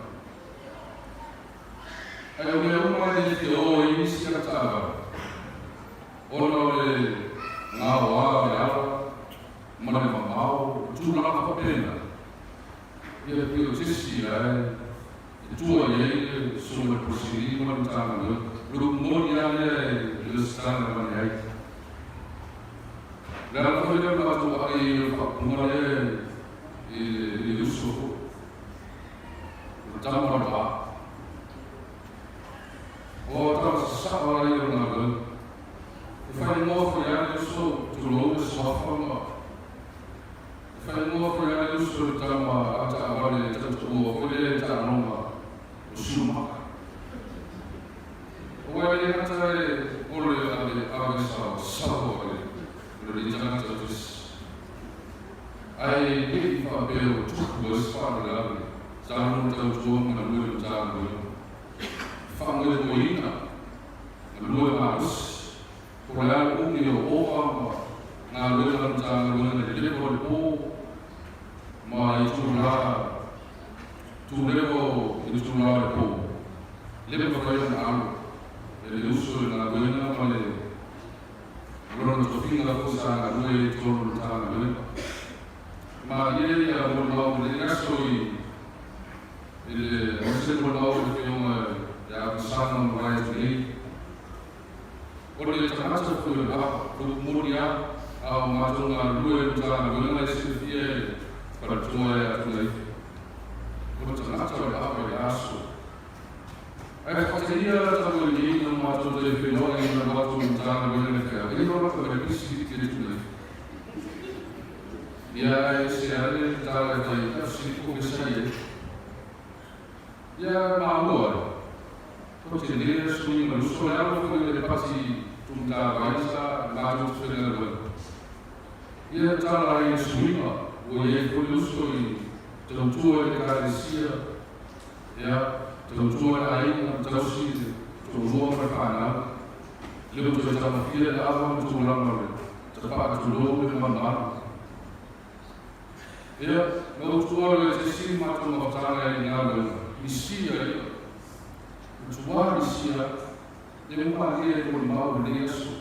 ai o me o mai le fie o i si ka ta o no le ngā wā me awa, mana mamau, tūranga whapena. Ia pio tesi ai, e tua iei, soma prosiri, mana tāna nui. Ruku mori ane e le stana mani ai. Nera whaia na atu ai e whakungare e uso. Tāmara wā. O tāma sasapa ai o ngā nui. Fai mo foi a isso tu logo só forma. Fai mo foi a isso tama ata vale tanto o foi ta noma o suma. O ele ata ole a sa sabo ele le tanga todos. Ai que fa belo tu spa la tamo tamo na lua tamo. Fa mo moina. Lua mas Korea umi o oa ngā lua tanga lua le lepo le po ma i tu lepo i tu la le po lepo kaya na alu e le uso na lua ma le lona tofinga ko sa ngā lua i toro tanga lua ma i e a mo lau le ngaso i le ose mo lau le fionga ya kusana mo rai tu o le tangata fui a o moria a mātou ngā lua e tāna wanga e se fie para tua e atu nei. O le tangata o le apa e aso. Ai whateria tau e ni no mātou te whenua e na mātou tāna wanga e whia. E no raka me pisi ki re tu nei. Ia e se are tāna e tai a si ko ke sai e. Ia mā mua e. Ko te nea sui ma luso e alo koe le pati tunta vaisa mātou whenua wanga. Ia tāna e suima o e koe luso i tau tua e kāresia. Ia tau tua e aina tausi tau roa mai whanau. Leo tau tama fia e awa tau lamare. Tau paa tau roa e mamara. Ia, nau tua e te si mātou mawatanga e ngā wanga. I sia ia. Tua i sia. E mua e kore mau e aso.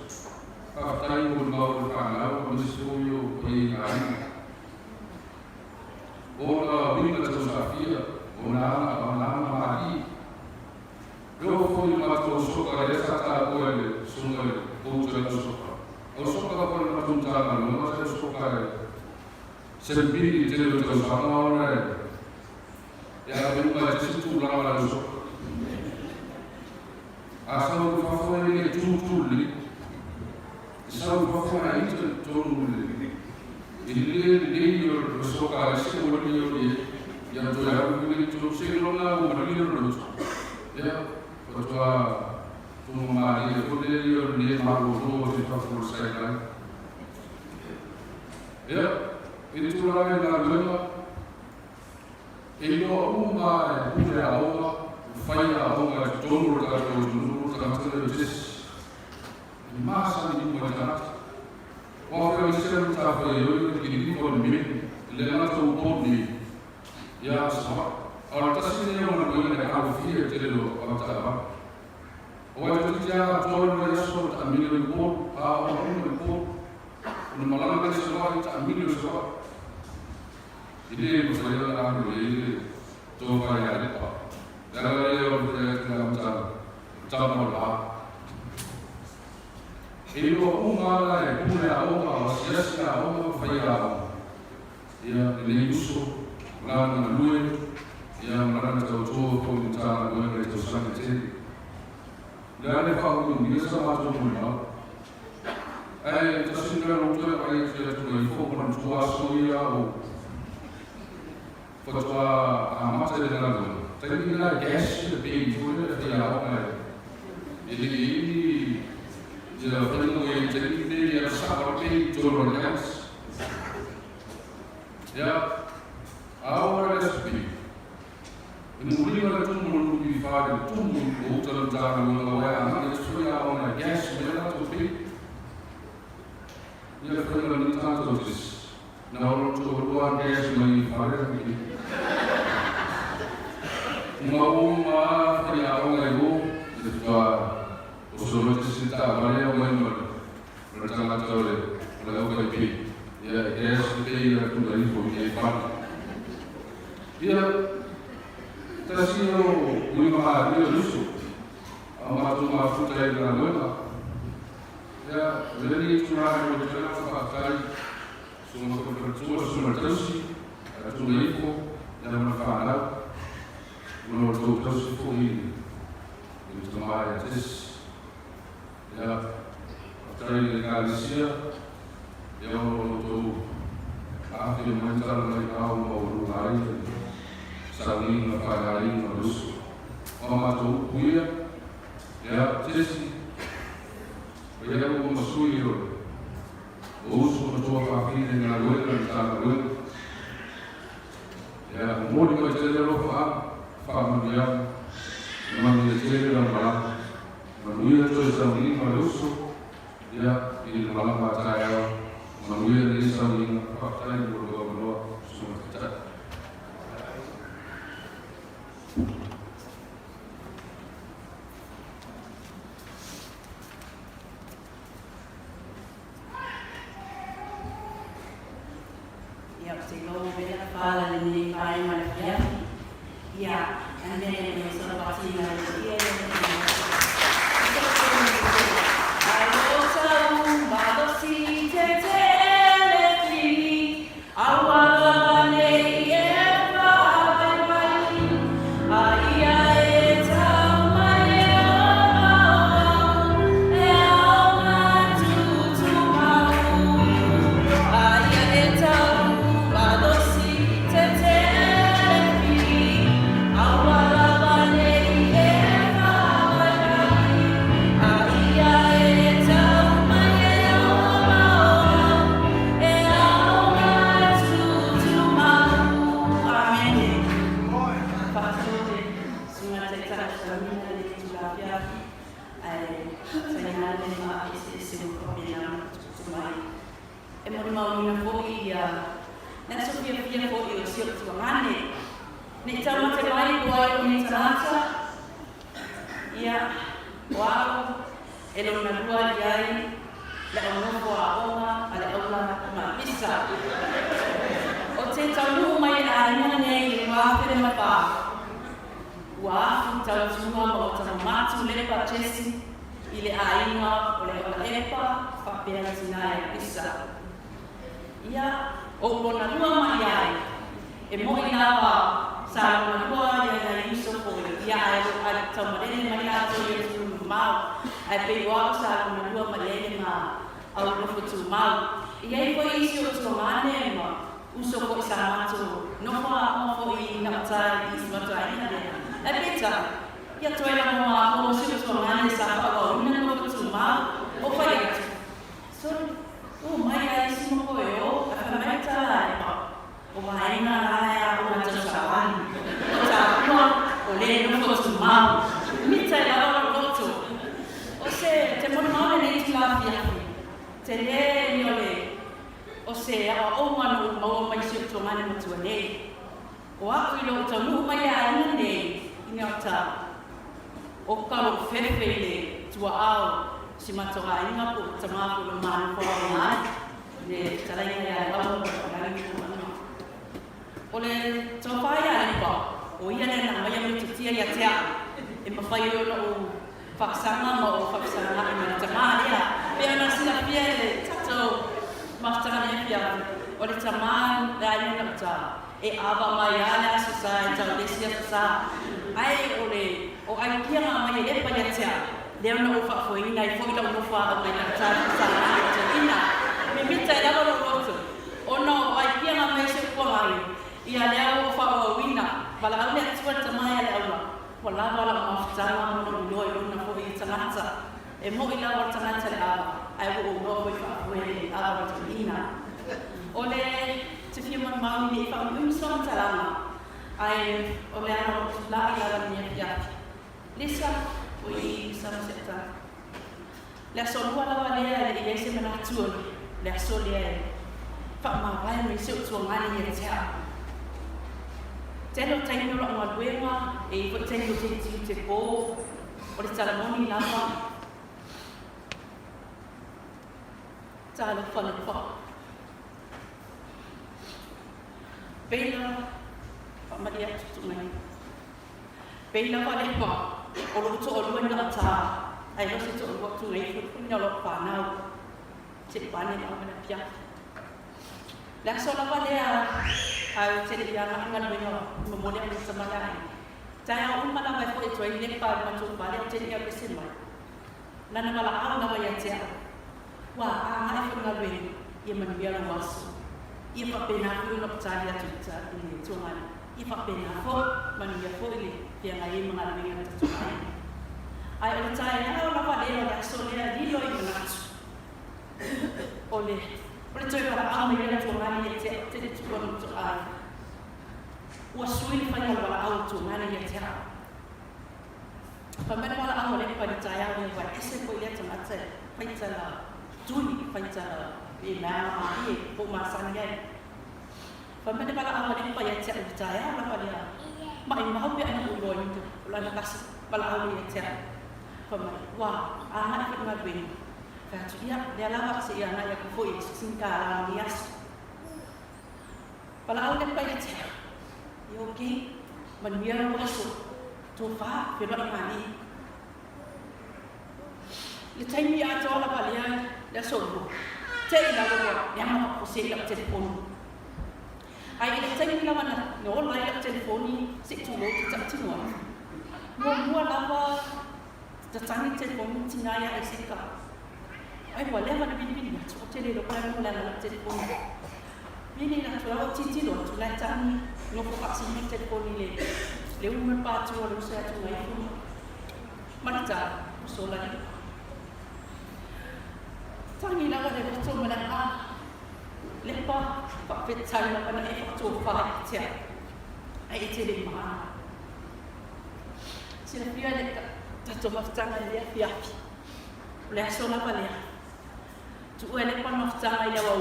Whakatai kore mau e whanau. O nisi oio e ngā aina. O ngā winga tau safia. O ngā ana mahi. Eo fōi mātou soka e tata koe le sunga e koutu e tau soka. O soka ka kore mātou tāna luma te soka e sempiri te leo tau whangaona e. E a winga e titu lama le soka. A sau ku whawhai e tūtuli. E sau ku whawhai e tūtuli. E le o soka e se wani o e. Ia toi haru kuri tū se longa o marina roto. Ia, o toa tūma maari e kore o le maro roa te whawhuru saikai. Ia, e tūranga e ngā luenga. E noa uma e ure a oma. Whai a honga e tonu o tātou o tunu o tātou o tis. I māsa ni mua tātou. O hawhai o se sel ta fa yo ki ni ko mi le na to ko ni ya sa or ta si ne mo ko ne ka fi te lo ta ba o wa tu ja to no ya so ta mi le ko a o no ko no malanga ka so ta mi le so ini ko so ya na ro le to ba ya le pa da le yo te ka ta mo la ele o umala e puna o ma siasa o ma faia ia ele uso lá na lua ia marana tau tō ko ni tā o e tau sangue te lá le fa o ni sa ma tō mo na ai ta singa no tō ai te tu i fo ko no aso ia o ko a mata de na no ta ni na gas de be tu de ia o mai ele ya pernah yang jadi dia seperti Jordanes ya awal resmi ini mana tu mulu di faham tu mulu dalam cara mengawal anak itu ya orang gas mereka tu pi ya pernah minta terus nah orang tu luar gas mengawal faham ini mau mah ya orang itu itu Usul cerita mana yang mana rencana cakap kalau kau pergi ya SPI itu dari Bumi Pan dia tersio lima dia lusu amat tu masuk dari dalam mana ya jadi cuma itu jalan sekali semua terus itu lagi yang mana menurut terus ini cuma ya ya tadi Malaysia yang untuk akhir mental mereka mau lari saling mengkali terus mematu kuya ya jadi dia mau masuk itu usus mencoba kaki dengan luar dan tangan luar ya mau dibaca dulu faham dia memang dia dalam malam manusia itu sendiri manusia dia di dalam bahasa Arab manusia ini sendiri fakta yang berbeda semua kita ya sehingga beda kepala ini paling mana ya anda yang sudah pasti dia o se o manu mau mai se to ngani mo tu nei o a i lo to nu mai a nei ina ta o ka lo fefe le tu ao si ma to ai nga po ta ma po lo man po na ne tala ia la mo ka ni mo o le to pa ia ni ko o ia le na mai mo tu tia ia tia e ma fai o no faksana mo faksana ina ta ma ia pe ana sila pia le to Mastana pia o le taman da ina ta e ava mai ala society ta le sia sa ai o ai pia mai e pa ya tia le no fa fo ina i fo ina no fa mai na ta sa ina me mita la lo roto o no ai pia mai se ko mai ia le o fa o ina bala le tsua tamai ale aula wala bala mastana mo no lo na fo i tsanata e mo ina o tsanata le ava ai wo no fo fa fo e ava ina ole te fia man mau ni fa un son talama ai ole ana la ila ni ya lisa o i sa seta la solua la vale le se mena tu la solia fa ma vai me se tu ngani ya tia te lo tai no ma duema e ko te no te po o le salamoni la fa ta lo fa le fa Pela pamalia tu mai. Pela vale pa. O lo tu o lo na ta. Ai lo se tu o tu nei fu na lo pa na. Se pa ne ma na pia. La sola vale a te le ya na ngal me no mo le mo sa mala. Ta ya un mala mai ko e tu ile pa ma tu vale te ya be se mai. Na na mala a na ya te. Wa a ai fu na be ye man bia na wasu. Ia fa pena ku no tsari atu tsari ni tuan ia fa pena fo manu ia fo ile ia ngai mengalami yang tuan ai o tsai ya o la pa de la so le di lo i menatu ole tsoi para a me ia tuan ia te tuan tu ai o sui fa ia wala au tuan ia te pa me wala a le pa tsai ya o wa ese ko ia tsama tse pa tsala tui pa tsala ina ai po masanya pamene bala awal ni pa ya tia percaya la pa dia mai mau be ana ulo ni tu la na kas bala awal ya tia pamene wa ana ka na be ka tu ya dia la ba se ya na ya ko foi sinka la ni as bala awal ni pa ya tia yo ki man biar mo so tu fa pe ba mani le taimi ya to la ba ya la so te ila lo ya ma ko se la telefon ai le taimi la mana no la ya telefon se tu lo ta ti mo la ba ta tani telefon ti na ya se ka ai wa le mana bin ya to te le lo pa mo la telefon bini na to ti lo tu la tani no ko pa si ni telefon le un pa tu lo se tu ngai fu mana ta so la tangi la wale ko to mana a lepa pa fit sai la pana e to fa tia ai te le ma sila pia le ta to maftanga le pia le so la pale tu ele pa maftanga le wa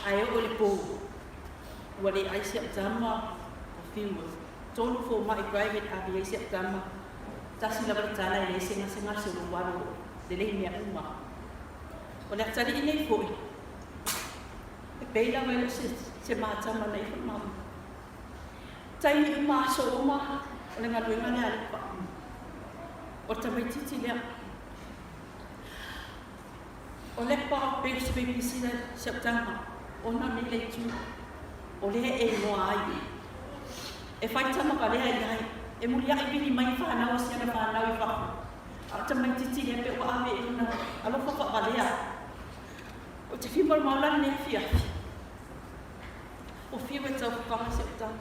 ai o le po wale ai se tama o fiu tonu fo mai private aviation tama ta sila ba tala le singa singa so lo wa de le mi uma Oleh tadi ini foi. Bela mai se mata mana i mam. Tai ma so ma oleh ngadui mana ali pa. O tamai titi le. Oleh pa pe sini September. Ona ni le tu. Oleh e no ai. E fai tama ka le ai. E mulia i bini mai fa na o sia na fa na i fa. Ata mai titi le pe wa ave ina. Alo fa balea. O te whimar maulan ne fia. O whiwe tau whakama septama.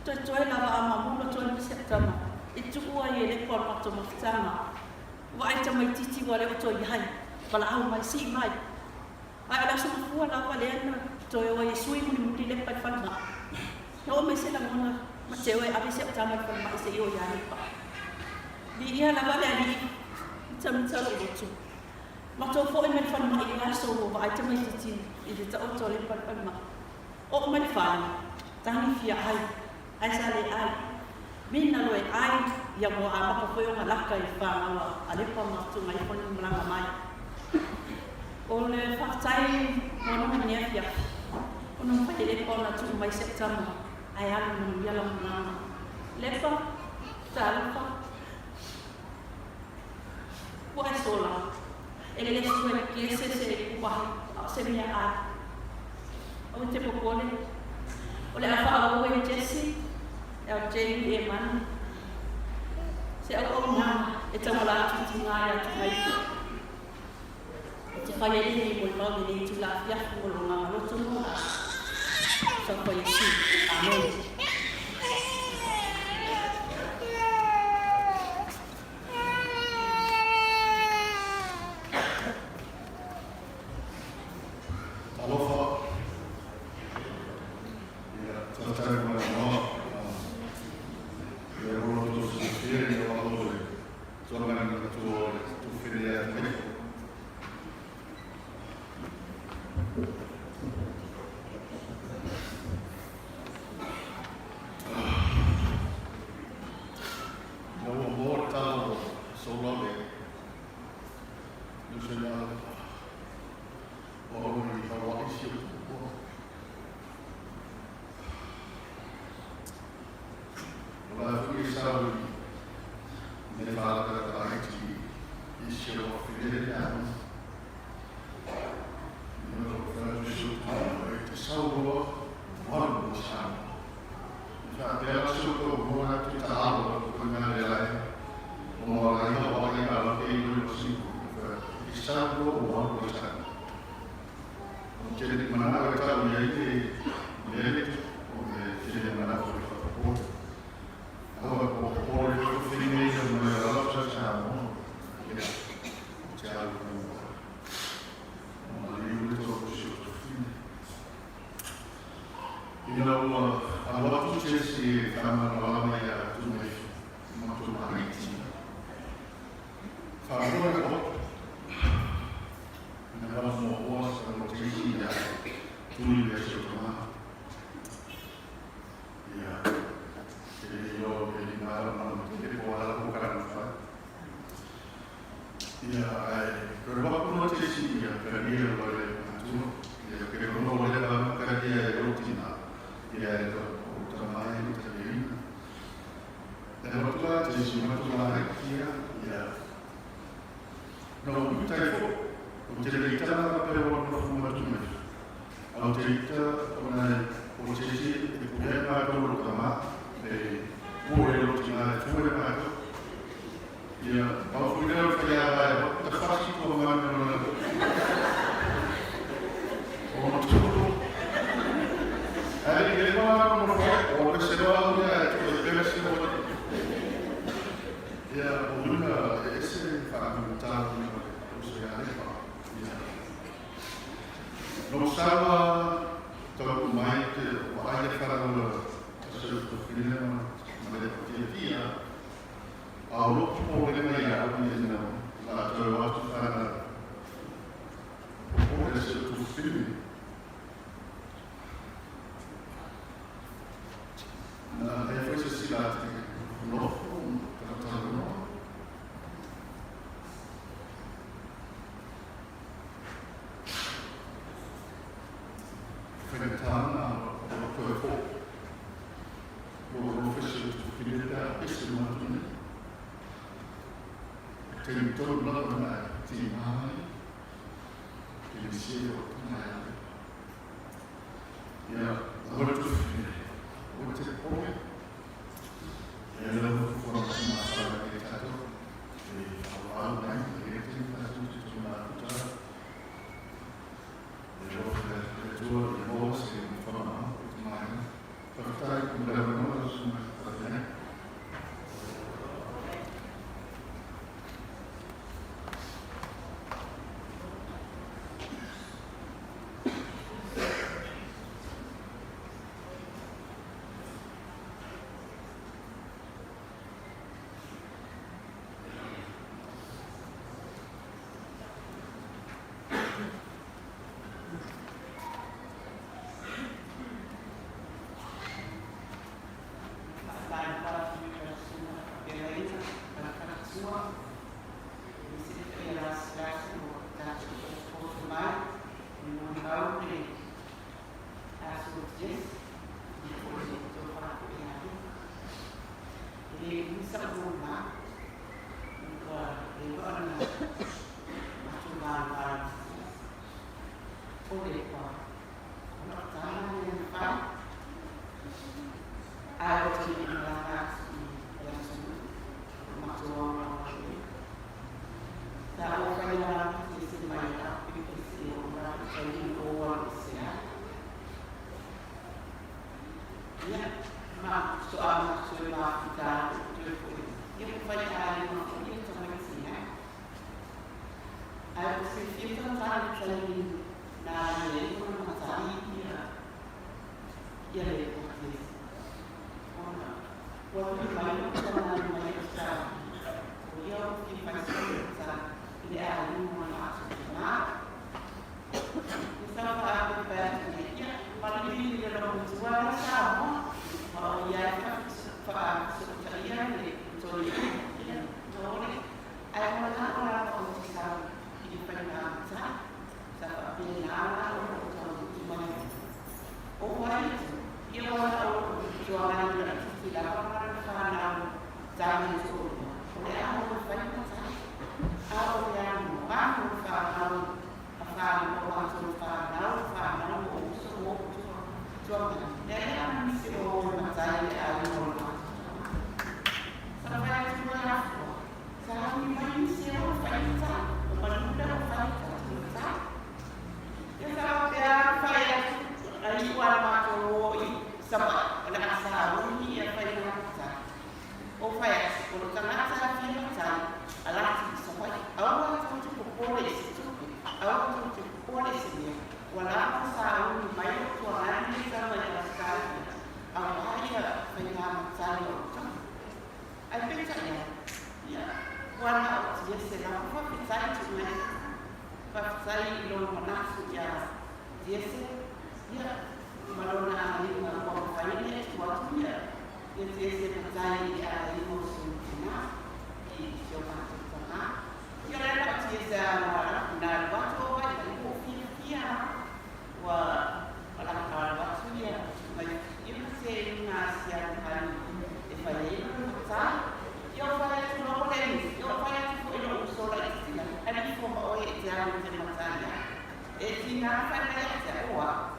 Toi toi lawa a mamula toi ni septama. E tuua i e le kwa mato mawhitanga. Wa ai tamai titi wa leo toi hai. Wala au mai si mai. Ai ala suma fua lawa le ana. Toi o e sui muni muni le pai whanma. Na o me se la mona. Ma te oe awe septama i whanma i se i o iani pa. Ni ia lawa le ani. Tamita lo rotu. Mato fo i me whanu mai i ngā so wa ai te mai titi i te taoto le palpalma. O mai whanu, tangi fia ai, ai sa le ai. Mina loe ai, ia mo a maka koe o ngā laka i whāngawa, a lepa matu mai kone mranga mai. O le whaktai, o nunga nea fia. O nunga whai lepa o na tuku mai septama, ai alu nunga iala mranga. Lepa, ta lepa. Wa e sola. E le sue ki e se kupahi, se mea ai. O te popole. O le awha au e Jessie, e au Jamie e mani. Se au au nana, e tamala atu ti ngai atu mai. E te whai e ni mo le mau ni tu la fiafu mo lo ngā roto mo. Sa koe Yesu. Amen. Matulang oleh Pak. Kalau tangan yang Pak, aku tidak melanggar yang semua matulang oleh. Tahu kaya di sini banyak pikir orang jadi orang siap. Ya, mak soal kita yang banyak hari ini sama sini. Aku sih kita tak jadi nah ini pun masalah ya lepas orang waktu main sama main sekarang dia kita sekarang ini ada mana sebenarnya misalnya aku bertanya malah ini dalam suara sama kalau ya pak sekalian ni sorry ya sorry aku nak orang sekarang ini pernah sa pinala o cuma o vai ia ora o jogar na cidade para falar zaman itu oleh aku banyak sekali aku yang baru falar orang falar o semua jogar dan misi o macam ada orang sampai cuma saya main siapa falar pemuda falar Kalau dia fayat ayuan makro sama nak sahur ni apa yang nak sah? Oh fayat, kalau nak sah dia sah, alat sampai awak tu polis tu, awak tu polis dia. Walau sahur mayu tuan ni sama yang sekali, awak dia fayat sah tu. Apa macamnya? Ya, walau dia sedang apa fayat tu ni. Saya belum pernah sejak biasa dia malona ini mau kayaknya waktu dia biasa saya ini musim kena di siapa sana dia dapat biasa dan waktu apa itu via wah kalau waktu dia itu saya nasihat hari efalei saya eu falei que não podemos eu falei que foi no solo istilah ada como oleh jangan macamnya tina falei que wah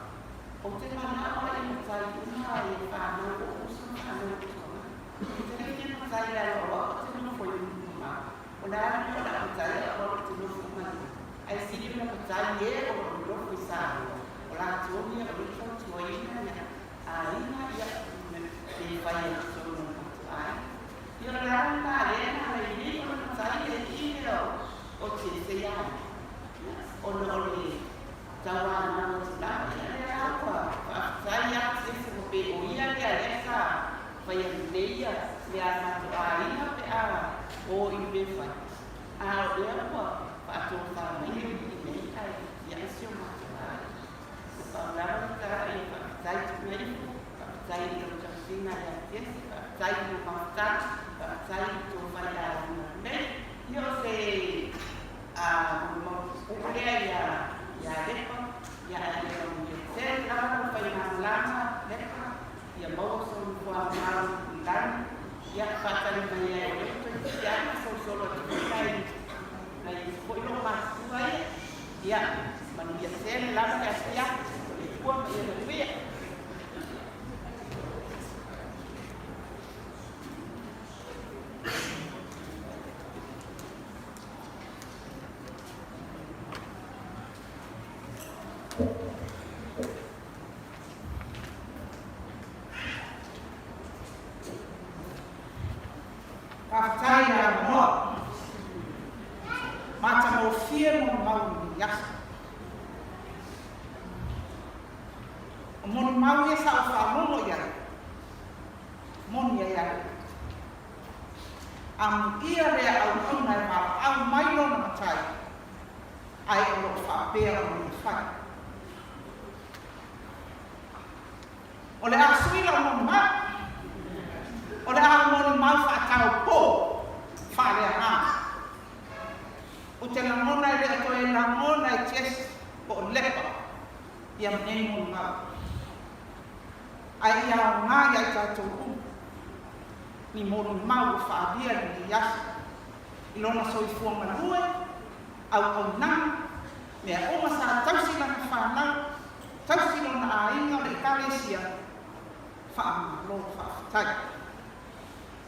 o tema não é macam itu hari pada usul anu jadi kita saya lalu itu não foi uma udah saya kalau itu não ai sih dia percaya kalau belum bisa orang tuanya belum tuanya aina ya dibayar semua Yo ranta arena ini orang saya ini loh, oke saya, oleh kawan nama sedang ada apa? Saya sih seperti iya dia lesa, bayar dia lihat satu hari apa oh ini befa, dia apa? Pak Tuhan ini ya semua sekarang kita ini saya ini saya di dalam sini ya saya di rumah saya itu pada men yo se upaya ya depa ya ada se lama lama depa ya mau semua malam dan ya pakai saya itu ya solo kita nah itu lo mas saya ya manusia se lama ya pun ya lebih Saya mau macam ofir mau yak, mau ya sama mau ya, ia dia au nai ma au mai lo na chai, ai lo fa pe au fa. Oleh asui la mo ma Oleh orang mau fakau po, fakir o te lamona le to e lamona ches po lepa ia menemu ma ai ia nga ia ta tu ni mo mau fa dia ni ya ilona soi fu ma rue au nang me o masa tausi na whanau tausi na ainga le kalesia whaamalo whaatai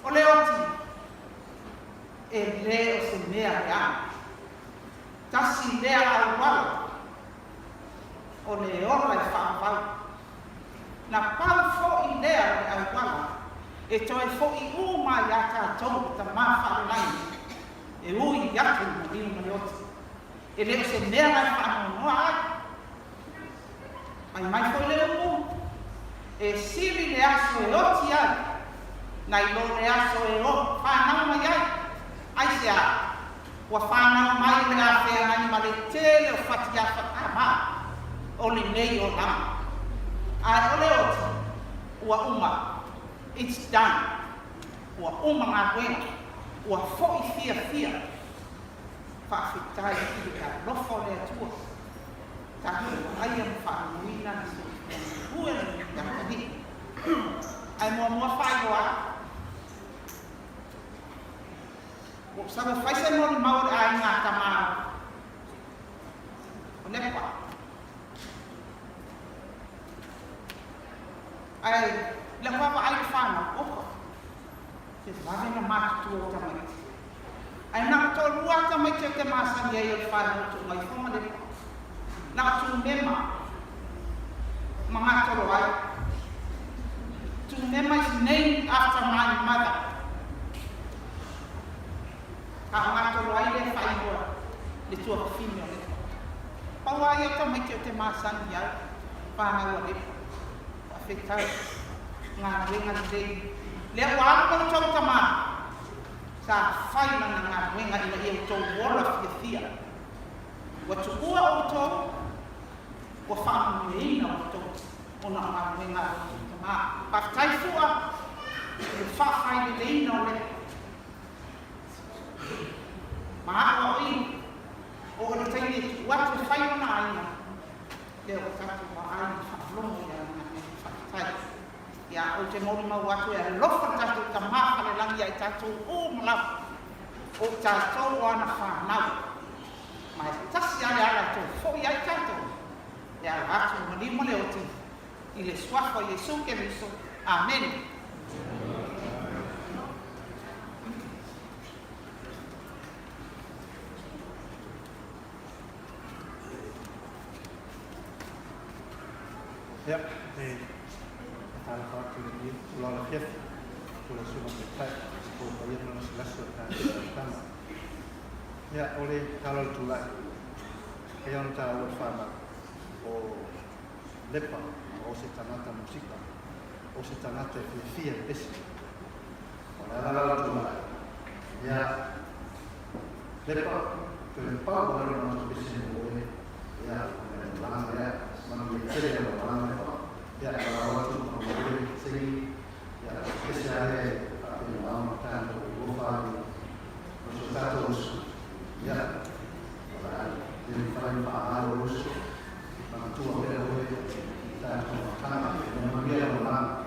o le oti e le o se mea rea tasi lea au wala o le ora e whaamau na pau fo i lea le au wala e toi fo i uma i ata tau ta mawha lai e ui yatu na dinu na oti e leo se mea lai whaanoa ai mai fo leo mu e siri le aso e oti ai na ilo le aso e o whanau mai ai se a wa whanau mai le a whea nani ma le tele o whatia whakama o le nei o lama a o le oti ua uma it's done ua uma ngā wena ua fo i fia fia whaafitai i ka lofo le atua ta hua ai am whaanuina ni so hua ni yakani ai mua whai hoa o sabe whaise mori maori ai ngā tamau o nepa ai le papa ai whana oka te wame na mātutu o tamai ai nā tō rua tamai te māsani ai o whana o tō ngai whama le nā tū mema mga toro ai tū mema is named after my mother ka ngā toro ai le whaingoa le tua whiwhimi o le pau ai o tamai te māsani ai whana o le whawhetai ngā wenga nei. Lea wāna kong tau tamā. Sa whaina na ngā wenga ina i au tau wora fia fia. Wa tukua o tau, wa whamu e ina o tau. Ona ngā wenga o tau tamā. Paftai fua, e whawhai le ina o le. Maa o ina. O le taini watu whaina na aina. Lea o tatu wa aina whawlongo ia ngā whawhai. Ya o te mori mau atu e lofa tatu ka mahale langi ai tatu o malau o tatu o ana whanau mai tasi ale ala tō fōi ai tatu e ala atu malima le oti i le swafo Yesu ke miso Amen. Ja, Täällä kaakkuuden ulalla hiefi, tulee suunnamme päivä, puhuta ilman lässyötään tämä. Ja täällä oli tulee, ei on täällä ollut fama, o lepa, o sitä nata musiikka, o sitä nata fien pesi. Täällä oli tulee, ja lepa, kyllä palveluilla on pesi muille, ja lange, man blir tillgänglig och lange. Ya, kalau waktu kemudian sini, ya, spesialnya di dalam makan bukan status, ya, jadi kalau harus bantu orang dan makan, memang orang.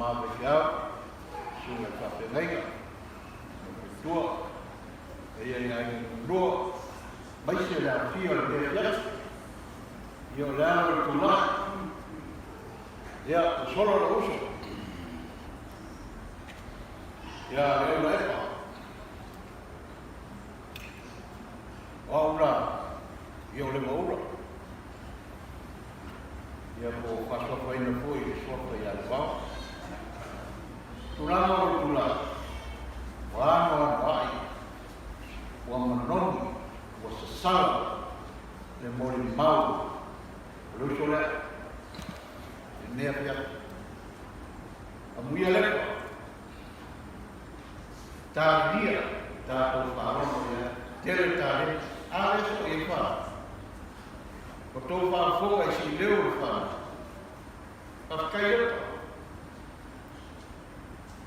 Mavekau, Sunga Kapenega, Tua, Yang Dua, Baisi la Fio de Yo la Tula, ya solo lo uso. Ya leo la epa. Ahora, yo le mauro. Ya po paso fa ina foi, sofa ya ba. Tulama tula. Wano vai. Wa manoni, wa sasau. Le mori mau. Lo sole. Ne pia. Amuia lepa. Ta dia, ta o farono ya. Tele tale, ale so e fa. O tō whāwhōa i si leo o whāna. Whakaia.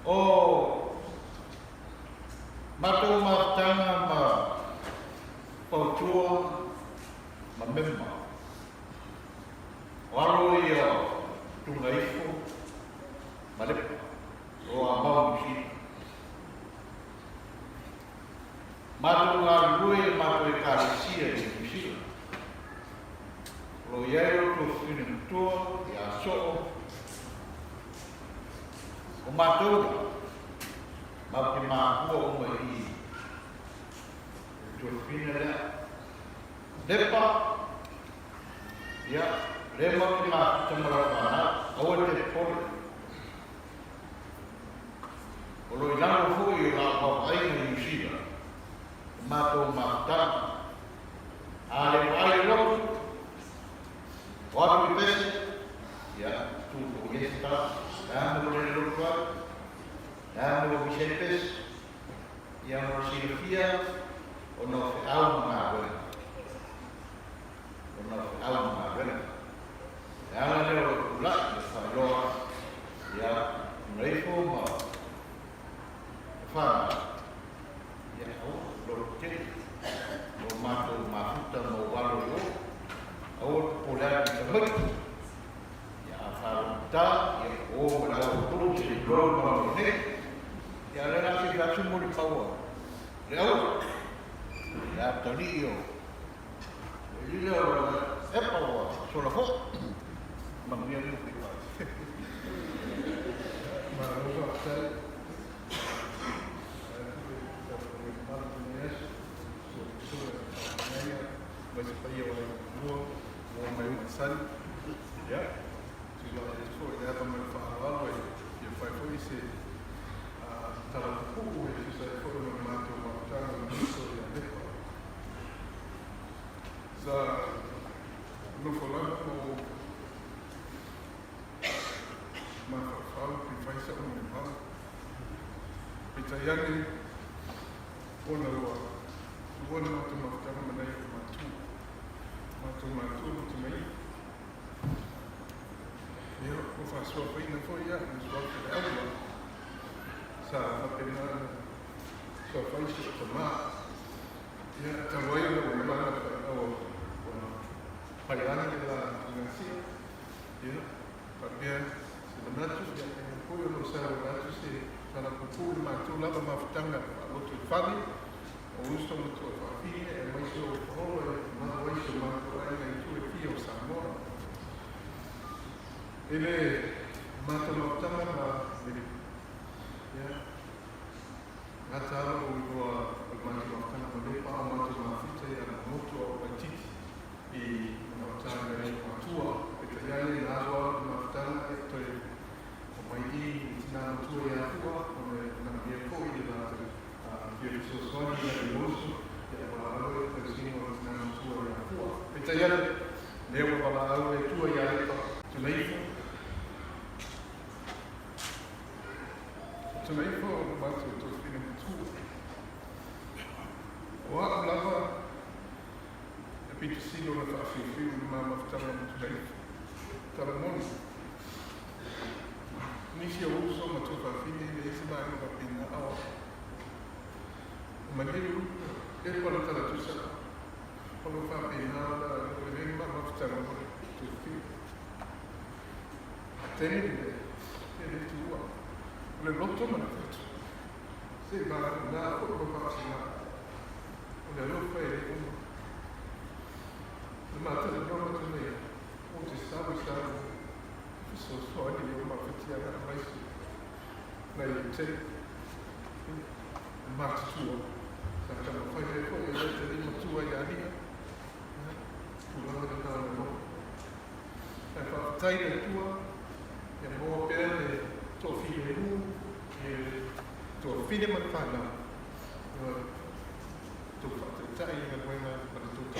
O mato matanga ma pautua ma memma. O aro i a tunga ifo ma lepa. O a mau si. Mato ngā rue mato e kāresia i kusira. Lo iero ko fine tua e a so o matou ma ke ma ko o mai to fine le depa ya le ma ke ma tamara bana o te por o lo ilano fu i la ko ai ni shira matou ma ta ale ai lo Waktu itu, ya, tu kita, dan boleh lupa, dan boleh bisa yang harus dia, ono awam ngawen, dan ada pula kalau ya mereka mau, faham, ya, lokal, mau makan, mau walau Awak pulang sebut, ya afalta, ya oh belau tu si belum mahu ni, ya ada nasi langsung boleh bawa, lewat, ya tadi yo, jadi lewat, bawa, solah kok, mengirim kita, malu saya, masih payah orang mai sal ya tu lo ha detto e da come fa allora e fai poi se tala ku e ci sai fuori un altro ma non so ya detto sa non fa la o ma fa che fai sa un ma italiani ona lo buona notte ma sta ma dai tu mai io ho fatto sua prima foglia mi svolto l'euro sa appena sua foglia ma ya também eu vou pagando pela financia io perché sebenarnya sudah poi non serve se sarà pure ma tu la ma ftanga all'altro fadi o uso molto fine e poi so ma poi so ma ele mata no tama ele ya ngata o mata no tama o pa mata no fita ya moto o petit e no tama ele tua italiani naso no tama to o mai na tua ya tua o na mia coi la che so suoni da rosso e parlavo persino na tua ya tua italiani devo parlare tua ya tu lei Também foi o bato do filho muito. O a lava é piticino na face do filho de uma estava muito bem. Estava muito. Nisso eu uso uma tufa filha e esse vai no papel na aula. Mas ele pode estar a tussa. Quando faz bem nada, ele não vai estar no filho. Tem ideia. le tua. Le lotto me la faccio. Se va là, come faccio là? Le lo fai come? Ma te lo provo a me. O ti stavo sono suoni io ma effettivamente non mai su. Lei c'è ma tuo. Facciamo fai le cose di tua e aria. Tu non lo devi taile tua e può perdere tuo figlio e tuo figlio mi fa tu fai taile e poi per tutto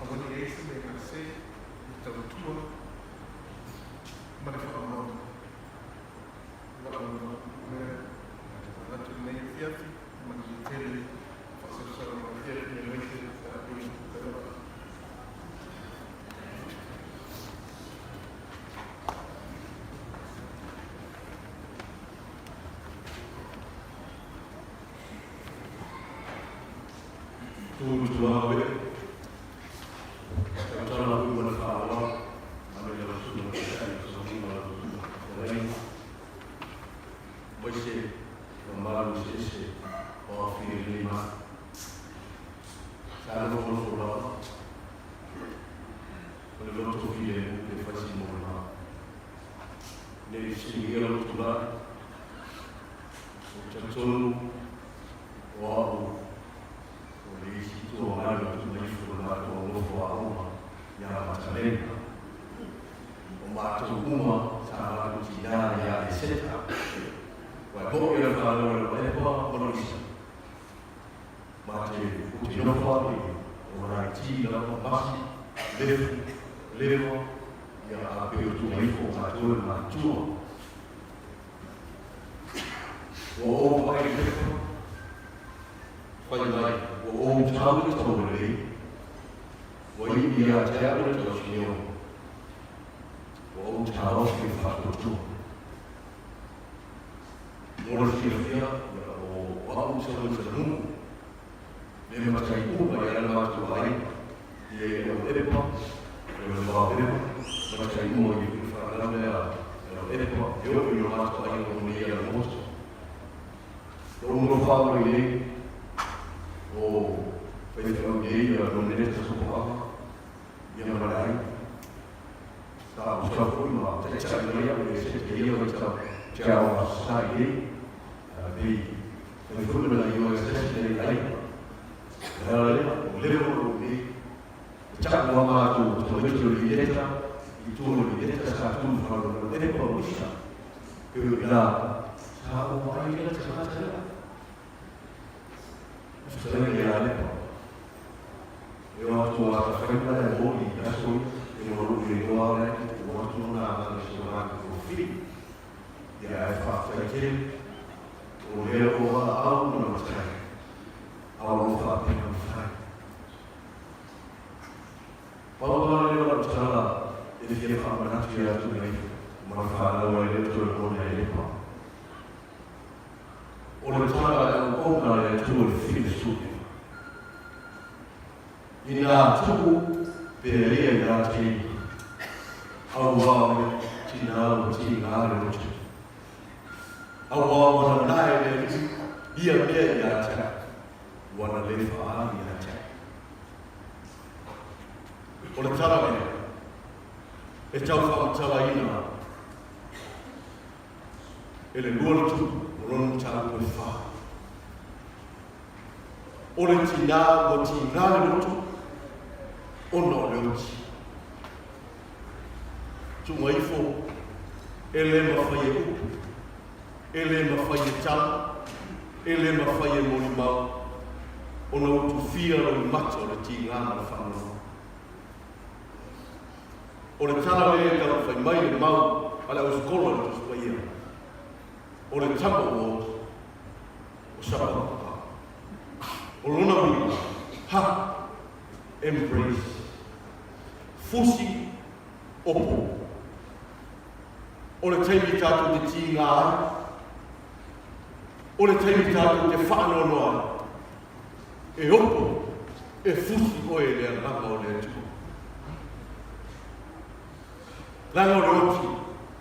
a vuol dire essere a sé il tuo ma ne fa un modo la tua fiati ma di te fa sempre una fiati e invece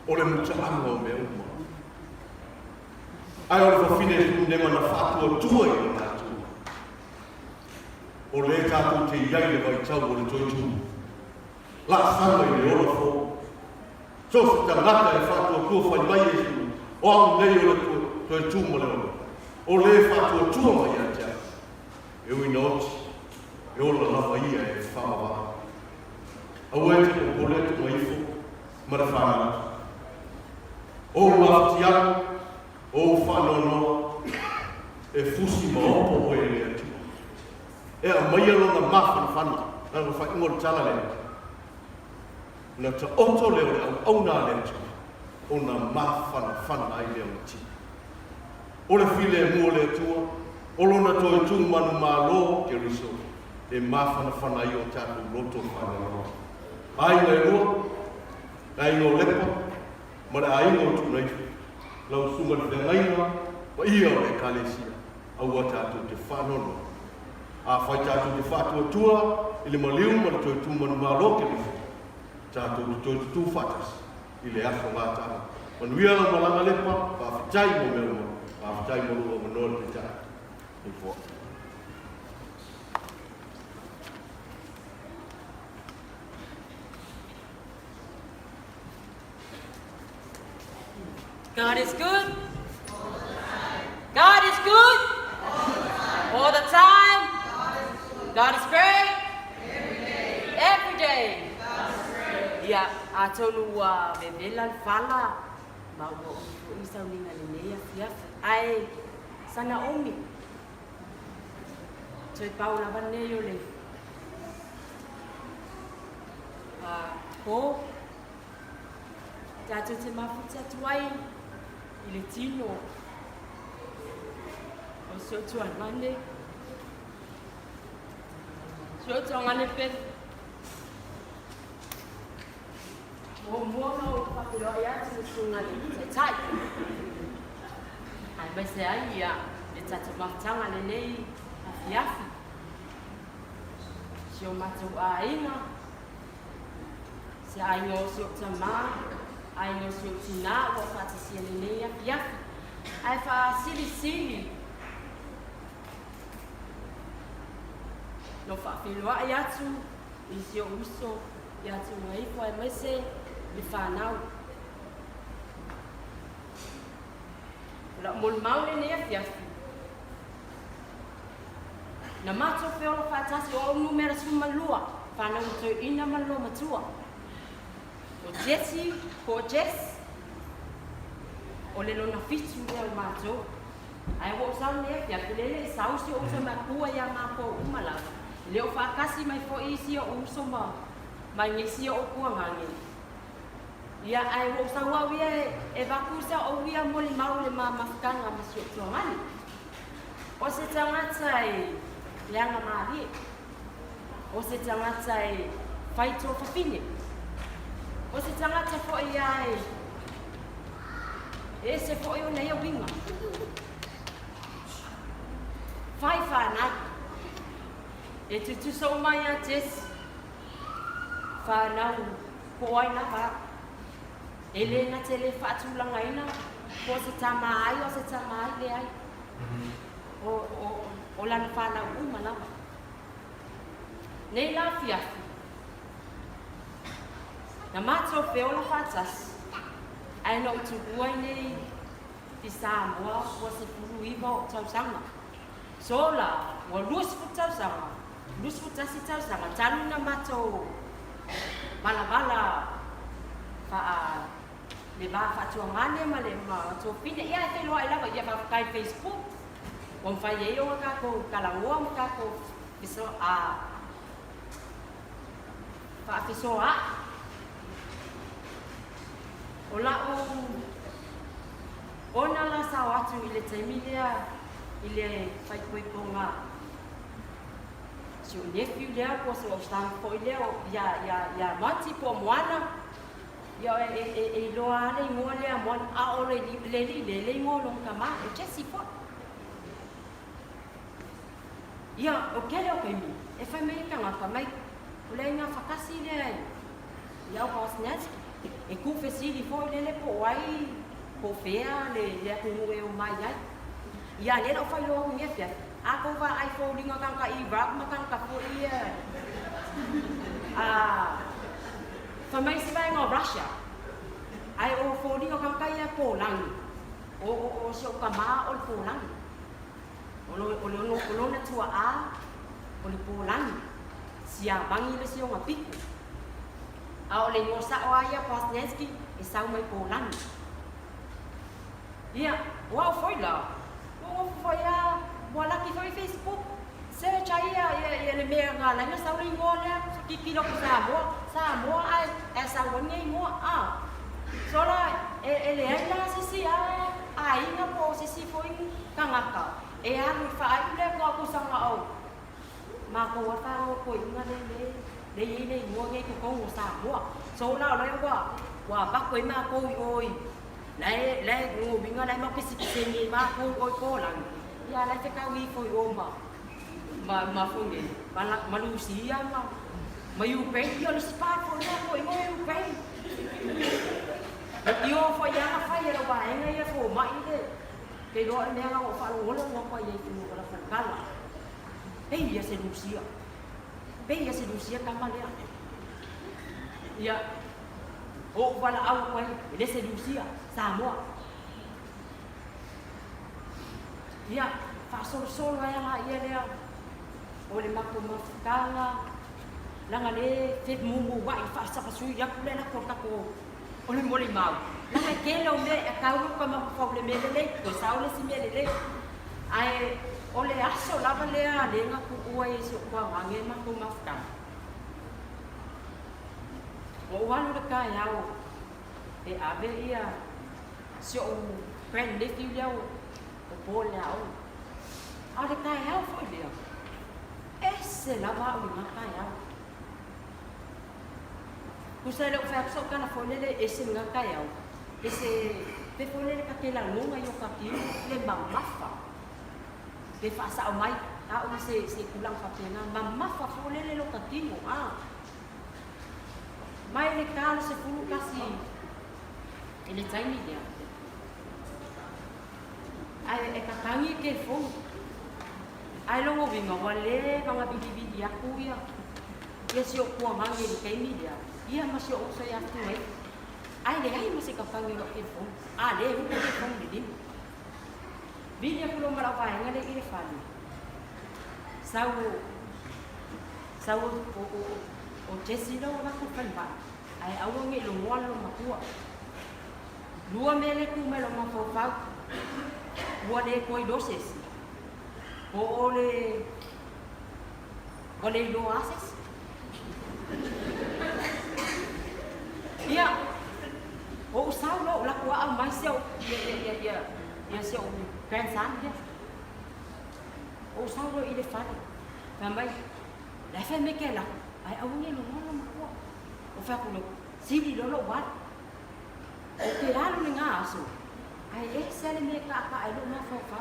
o le muta anga o mea uma. Ai o le whawhine tu ne mana whātua tua i o nātua. O le tātou te iai le vai tau o le toi tu. La whanga i le ora fō. So tangata e whātua tua whai mai e tu. O au nei o le toi tu mo le ora. O le whātua tua mai a tia. E ui noti. E ola lawa ia e whamawa. Au e te o le tu mai fō. Mara whānau. O waftiaku. O whanono, e fusi ma opo o e lea tu. E a mai alona mawhana whana, nanga whaingo le tala lea. Na ta oto leo le au auna lea tu, o na mawhana whana ai lea mati. O le while e mua lea tua, o lona toi tu manu malo ke riso, e mawhana whana ai o tātou loto whana. Ai ngai rua, ai no lepa, mara ai no tu nei. Lau sunga le ngaina, wa ia o le kalesia, au a tātou te whanono. A whai tātou te whātua tua, i le maliu ma le toi tūmanu malo ke rifu. Tātou te toi tu whatas, i le afo ngā tāna. Manuia la malanga lepa, whawhitai mo mea mo, whawhitai mo lua manoa le tāna. Ni fua. God is good. God is good. All the time. God is great. Every day. Ia, a tolu me vela fala. Ma o isa ulinga le ia ai sana omi. Toi Paula Vaneyo le. Ko tātou te mafuta tuai i le tino o sotu anane sotu anane pe o mono o papiro ia tu sunga le tai ai mai se ai ia le tātou maftanga le nei afiafi si o matu a ina se ai no sotu ma ai no so tina o fata si nei ia ai fa sili no fa filwa ia tu i si o uso ia tu mai foi mai se li fa nau la mol mau nei ia na mato fe o fata si o numero suma lua fa na to ina malo matua o Jessie, ko Jess, o le lona fitu lea o mātou. Ai o sau lea, kia pelele, sausi o usa makua ia mako umala. Leo whakasi mai fo isi o uso mai ngesi o kuangange. Ia ai o sau au ia e vakusa o ia moli mau le mafkanga masi o tuangani. O se tangata e leanga maari. O se tangata e whaito whawhine. O se tangata fo ia e se fo ia nei o winga. Whai whanai. E tutu sau mai a Jess. Whanau ko ai na wha. E le na te le whaatulanga ina. Ko se tamai o se tamai le ai. O lana whanau umalawa. Nei la fiafi. Na mato feola fatas. Ai no tu buai nei di Samoa o se puru iwa o tau sanga. Sola, o lus futau sanga. Lus futasi tau sanga. Tanu na mato bala fa le ba fa tua ngane ma le ma to pine ia te loa ila ia fa kai Facebook. O fa ye o ka ko kalangoa mo ka ko fiso a fa fiso a Ola ona la sa watu ile temilia ile fai koi konga. Si o nephew lea ko se o stam ko ile o ya mati po moana. Ya e loa le ngole a mon a o le ngolo kama e Jessie po. Ya o kele o kemi. E fai me ka ngata mai. O le nga fakasi le. Ya o snatch. E ku fe sili foi lele po ai po fea le ku e o mai ai. Ia le o fai lo nge fia. A ko va ai fo linga kan ka I rap ma kan ka fo ia. Fa mai se vai ngo Russia. Ai o fo linga kan ka ia Poland. O se o kama o Poland. O lo na tua a o le Poland. Sia bangi le sio ngapiku. A o le ngosa o aia Pasnetsky e sau mai Poland. Ia, wow foi lá. O foi a wala ki foi Facebook. Search ia le mea nga la sau le ngole ki kilo ko Samoa ai e sau ngai mo a. Sola ele ai la sisi ai nga po sisi foi kangaka. E a mi fa ai le ko sanga au. Ma ko wa fa ko inga le ngo ngai ko Samoa. So la le wa ba ko ma ko oi. Le ngo binga le ma kisi kisi ma ko lang. Ya la te ka wi ko oma. Ma funge. Ma Lucia ma you pay yo spot for no ko you pay. Yo fo ya fa ya ba nga ya fo ma ide. Ke do ne nga o fa lo ngo ko ye tu ko la fa kala. Hey ya se Lucia. Hey ya se Lucia kamale. Ya. O wala au ko le se Lucia Samoa. Ya, fa sol ya la ya le. O le mako mafukanga. Langa le fe mumu wa fa sa su ya ku le la ko ta ko. O le mole mau. Langa ke lo me a ka ko ma fa le me le ko sa o le si me le. Ai o le aso la va le a le nga ku o e so ko wa nge mako mafukanga. O wa no ka ya o e ave ia si o friend le ti ya o po le au. A le ka ya o foi le. Esse lá vai o ngakaya. Kusa le fa so kana fonele esse ngakaya. Esse te fonele ka kela longa yo ka ki le mamafa. Te fa sa o mai a o se kulang fa pena mamafa fonele lo ka timo a. Mai le ka se fulu kasi. Ele taimi dia. Ai e ka tangi ke fo. Ai longo vinga wale nga bidi aku ya. Ya si o ko mangi ni kai media. Ia masih o sa ya tu ai. Ai le ai masih ka pangi no info. Ah le ko ke fong di dim. Bidi aku lo mara pa nga le ile fali. Sau o Jesse lo na ko fan ba. Ai awo ngi lo ngwan lo makua. Lua mele ku melo ma fo fa. Wa de koi doses. Ole lo haces. Ia. O sao lo la kwa mai seu. Ya seu grandson dia. O sao lo ile fali. Também. La fe me que la. Ai awungi lo no makua. O fa ko lo. Sili lo wat. O ke la lo nga aso. Ai excel me ka ai lo ma fa.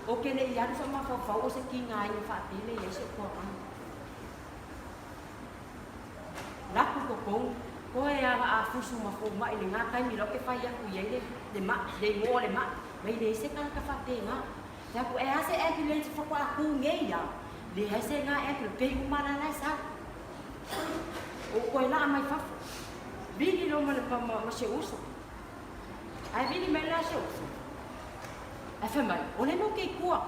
O ke le ia so ma fa o se ki ngai fa ti le ye so ko an. La ko ko e a fusu ma fo ma ile nga kai mi lo ke fa ya ku ye le ma le mo le ma mai le se kan ka fa te nga. Ya ku e ase e ki le fa kwa ku nge ya. Le ase nga e ku pe ku ma la sa. O ko la mai fa. Vini lo ma se uso. Ai vini me la se uso. E fa mai, o le mo ke kua.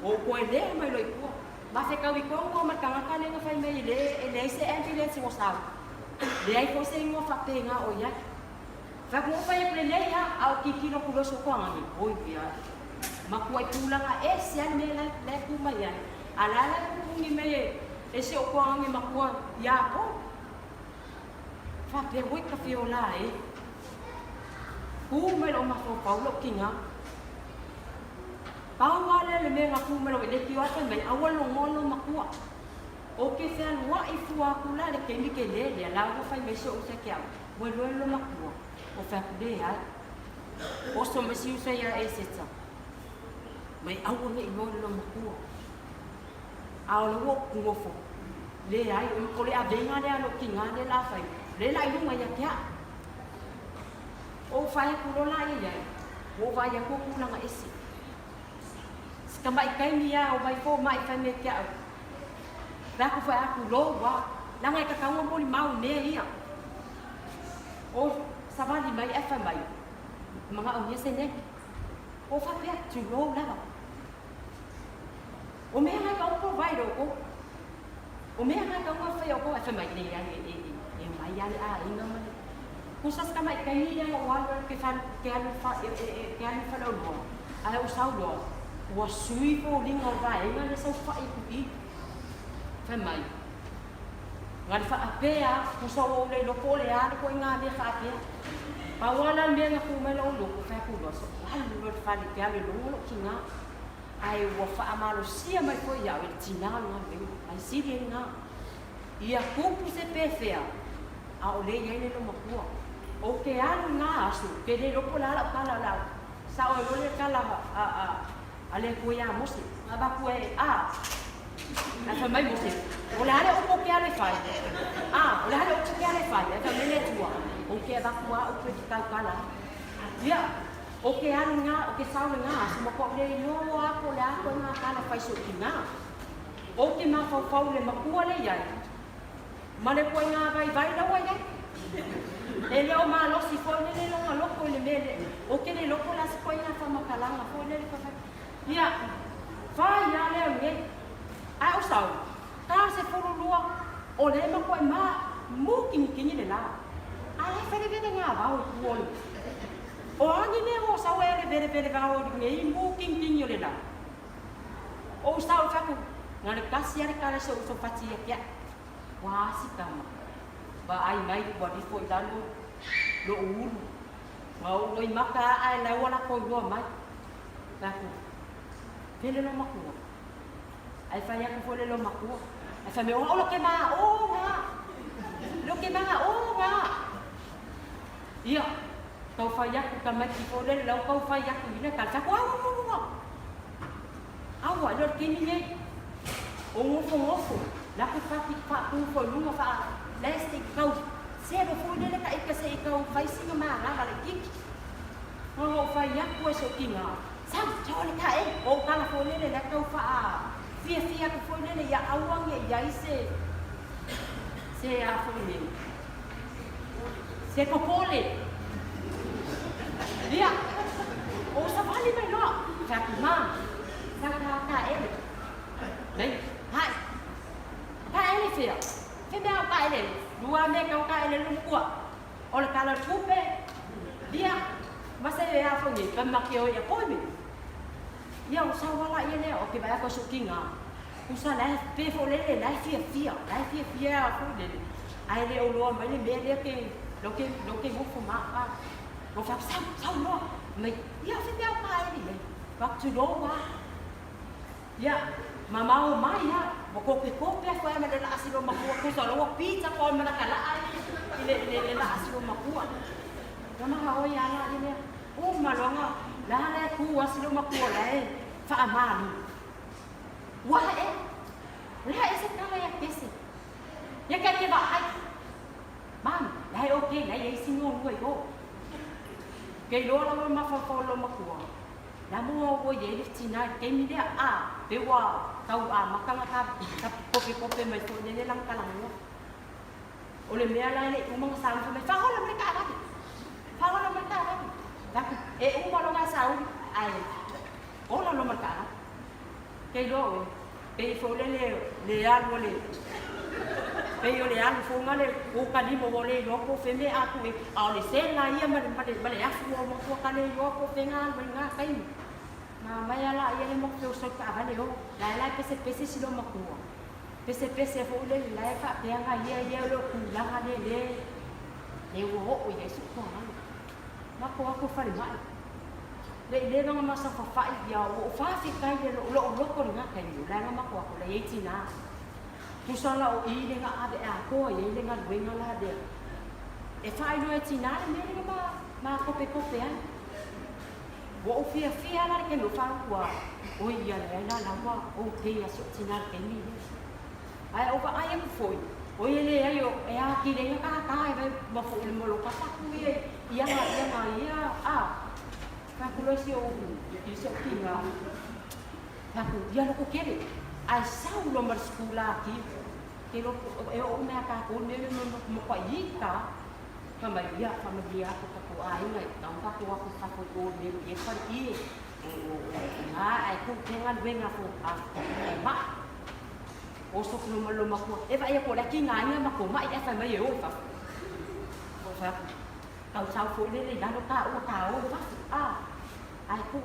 O ko e le mai lo i kua. Ma fe ka wi ko mo ma ka ka le nga fa mai le se ambulance o sa. Le ai ko se ngo fa te nga o ya. Fa ko fa e le ya au ki kilo ku lo so ko ngi. Oi bia. Ma ko ai pula nga e se me le ku mai ya. Ala la ku ngi me e se o ko ngi ma ko ya ko. Fa pe wi ka fi o la e. Ku me lo ma ko pa lo ki nga. Pawala le me ngaku melo le ti wa me awal lo ngolo makua. O ke se wa I fu aku la le ke mi ke le la go fa me so se ke au. Wo lo makua. O fa ku de ya. O so me si se ya e se tsa. Me awal le ngolo makua. Au lo wo ku fo. Le ai o ko le a venga le lo ki nga le la fa. le la ilunga ia kia. O whai aku lo la ia, o vai aku kulanga esi. Ska mai kai mia o vai fo mai whai me kia au. Raku whai aku lo wa, langa i kakaunga moli mau mea ia. O savali mai e whai mai, mga au nia sene. O whapea tu lo lava. O mea ngai ka upo vai ro ko. O mea ngai ka ua whai o ko e whai mai nei e mai ale a inga mai. Kusas ka mai kai ni o wala ke fan ke anu fa lo no. Ai o sau lo. O sui ko linga vai inga le sau fa i. Whai mai. Ngai fa apea ko so o le lo ko le a ko inga le fa apea. Pa wala me nga ku me lo lo ko fa ku lo so. Ai lo fa le ke ale lo kinga. Ai o fa amalo sia mai ko ia o tina nga me. Ai si le nga. Ia kupu se pefea. A o le ia le lo makua. O ke anu nga asu, ke le lopo lala kala lau. Sa o le kala a le kuya mosi. Aba kue a. A fa mai mosi. O le ale o ke ale fai. O le ale o ke ale fai. E fa mele tua. O ke aba kua o ke kau kala. Ia. O ke anu nga, o ke sau nga asu. Mako le no a ko le a ko nga kala fai so ki nga. O ke ma fau le makua le iai. Ma le kua nga vai lawa iai. E leo malo si foi le longa loko le mele. O ke le loko la si foi na fa makalanga foi le fa. Ia. Vai ya le nge. Ai o sau. Ta se furu lua. O le ma ko ma mu kingi le la. Ai fa le vede nga va o kuo. O ani ne o sau e le vede va o nge mu kingi le la. O sau fa ku. Na le kasi ya kala so pati ya. Wa si kama. Ba ai mai ko di foi dalo lo ulu ngau loi maka ai la wala ko lo mai ba ko pele lo makua ai fa ya ko fole lo makua ai fa me o lo ke ma o nga ia kau fa ya ko ka mai ki fole lo kau fa ya ko ina ka fa ko awa lo ke ni nei o ngofo la ko fa ki fa ku fo lu fa leste kau sero fole le ka ika se kau fai singa ma la le kiki o fai ya ko so kinga sam chole ka e o kala fole le kau fa fia ko fole le ya awang ya se a fole se ko pole dia o sa vale mai lo fa ma sa ka e nei hai ka e fia ke mea ka ele, lua me kau ka ele lumpua. O le kala tupe, dia, masa e a fongi, ka maki o ia koe me. Ia o sa wala ia lea, o ke mai ako sukinga. Usa lai pe fo lele, lai fia a fongi. Ai le o loa mai le mea lea ke, lo ke mufo maa pa. Lo fa sau loa, mai, ia fe mea ka ele le. Wak tu loa. Ia, mamau mai ya, kopi aku yang ada asilo makua ku solo pizza ko mana kala ile la asilo makua. Mama hao ya la ile. O malonga la la ku asilo makua la fa amali. Wa la ese kala ya pese. Ya ke ba ai. Mam, la okay, la ye singo ngoi ko. Ke lo la ma fa lo makua. La mo o ye le tina ke mi le pe wa kau makanga ka kopi mai to ne lang kalang no o le mea la le umang sa me fa hola me ka la e uma lo nga sa ai o la lo marka ke lo pe fo le algo le pe yo le algo fo ngale o ka di mo le lo ko fe me aku e a le se la ia ma le afu mo ko ka le yo ko fe nga nga kai na mai ala ia le mo ke so ka vale o la pese si lo makua pese fo le la fa pe nga ia lo ku la nga le wo o ye su ko ma ko aku fa le mai le nga ma sa fa ia o fa fi kai le lo ko nga kai la nga ma ko aku le ye tina ku sa la o I le nga ave a ko ye le nga we nga la de e fa no e tina le ma ko pe ai wo fia la ke lo fa kwa o ia la wa o te ya so tina ke ni ai o va ai am foi O ele ai o e a ki le ka ka e ba fu le molo ka ku ia ka ku lo si o i se ki nga ka ku ia lo ko kere ai sau lo mar skula ki ke lo e o me ka ku ne mo ko i ka familia ko ku ai ngai ka ku ka ku ne e fa i ai ku tengan venga ko a ba o so no malo mako e vai ko la ki nga mako mai e fa mai o fa tao sao phụ lên đó nó cao bác ai cũng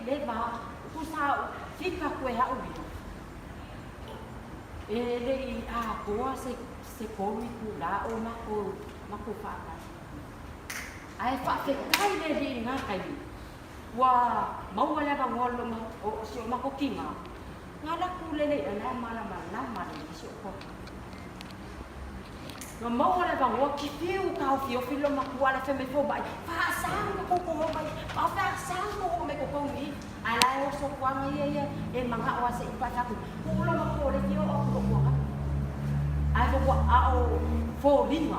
lên vào cũng sao thích các quê hậu bị đây của sẽ cố mi cụ đã ô mắc cô phạm ai phạm phải cái này đi ngay cái gì wow mau lên vào ngon luôn mà siêu mắc cô kinh à ngay là cụ lên đây là mà để siêu cô mà mau là bằng ngọc phiêu cao phiêu lo mặc qua là phải mấy phố bảy phá sáng nó cũng bảy bảo phá sáng nó mấy cô nghĩ ai lại ô số qua mấy em mang hạ qua sẽ phá sáng cũng lo mặc cô đấy phiêu ô cô qua ai cô qua ô phố đi mà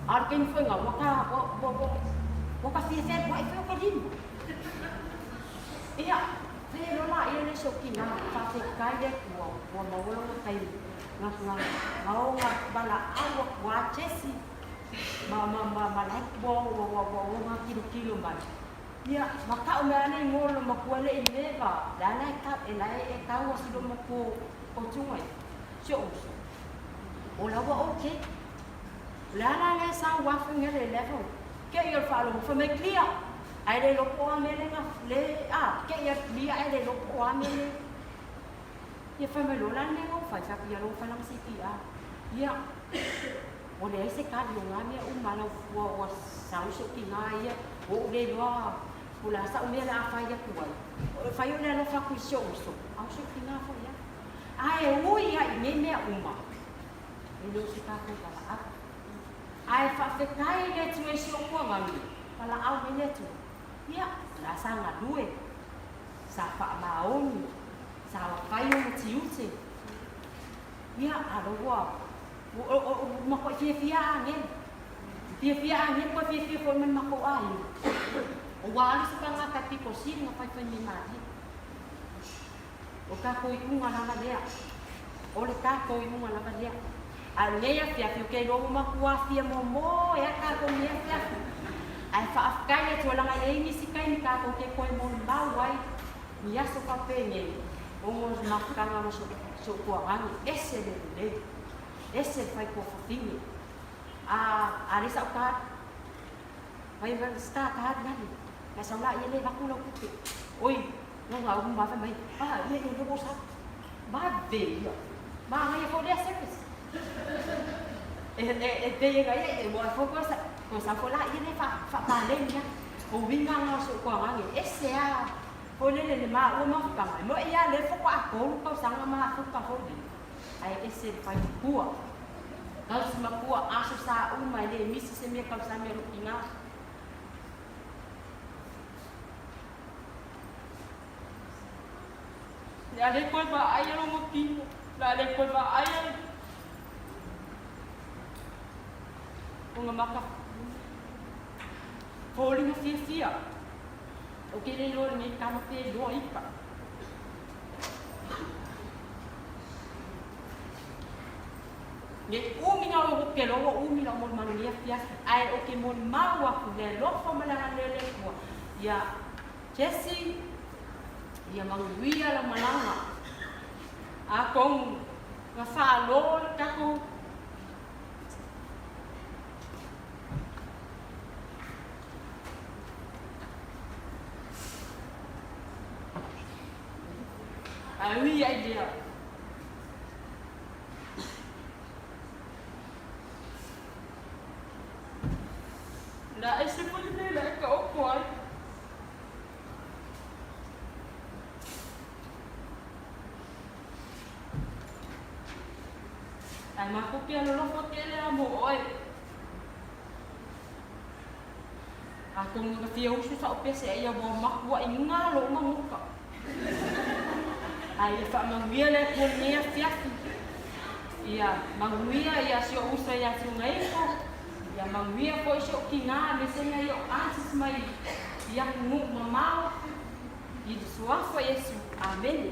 ở kinh phơi ngọc qua có cà phê phép ngoại phiêu cái đi ý ạ thế nó lại lên số kỳ nào phá thì cái đấy của máu nó tay ngau bala awak wa chesi ma like wa kilo ban ya maka umane ngolo makuale ineva la like ka e ka wa sido mako o chungai sho ola wa okay la sa wa ngere level ke yo falo fa me clear ai de lo po amele nga le ke yo clear ai de lo po amele ya fa me lo la ne ngo fa cha ya lo fa lang si ti ya o le se ka lo nga me ma la wa sa so ki nga ya o le lo pula sa o me la fa ya ku fa yo le lo fa ku so au so ki nga fa ya ai o ya me uma e lo se ka ko la ai fa fe kai le tu e so ko nga mi pala au me le tu ya la sa nga due sa fa maoni sao phải用chiếu gì ya đó quá mà coi phía anh coi phía con mình mặc áo ai wali sekarang kati posisi ngapai penyimati oka ko iku ngala dia oleh ka ko iku ngala dia alneya fia ke do makua fia momo ya ka ko nia fia ai fa afkai ya tulang ai ni sikai ni ka ko ke ko mon bawai nia so pa penye Ongos makanga so kuangan esse fai ko fini ari sa ka vai sta ka nani na sa la ile ba ku lo ku oi no ga um ba fa mai ile no bo sa ba de yo ba ngai ko de service de ga ye mo fo ko sa fo la ile fa ba lên nha o vinga no so kuangan esse Oleh le ma o ma ka mai mo ia le fo kwa ko ko sang ma fo ka ho di ai esse fai kua kalau semua kua asu sa o mai le mi se me ka sa me ro ina ya le ko ba ai ro mo ki la le ko ba ai o ma ka falling fia o que ele olha me cá no pé do ipa ne umina o que lo umina mo mania fia ai o que mon mawa ku le lo fo mala le ko ya Jesse ya manguia la malanga a kong nga fa lo ka ko oui, idea. La esse pode ver lá que o pai. Ai mas porque ela não foi aquele amor, oi. Aku ngefio susah opesi ya bawa mak buat ingalo mamuka. Ai fa manguia le punia fiafi ia manguia ia sio usa ia tungaiko ia manguia ko sio kinga me senga ia antes mai ia mu mamau i suafa Yesu amen.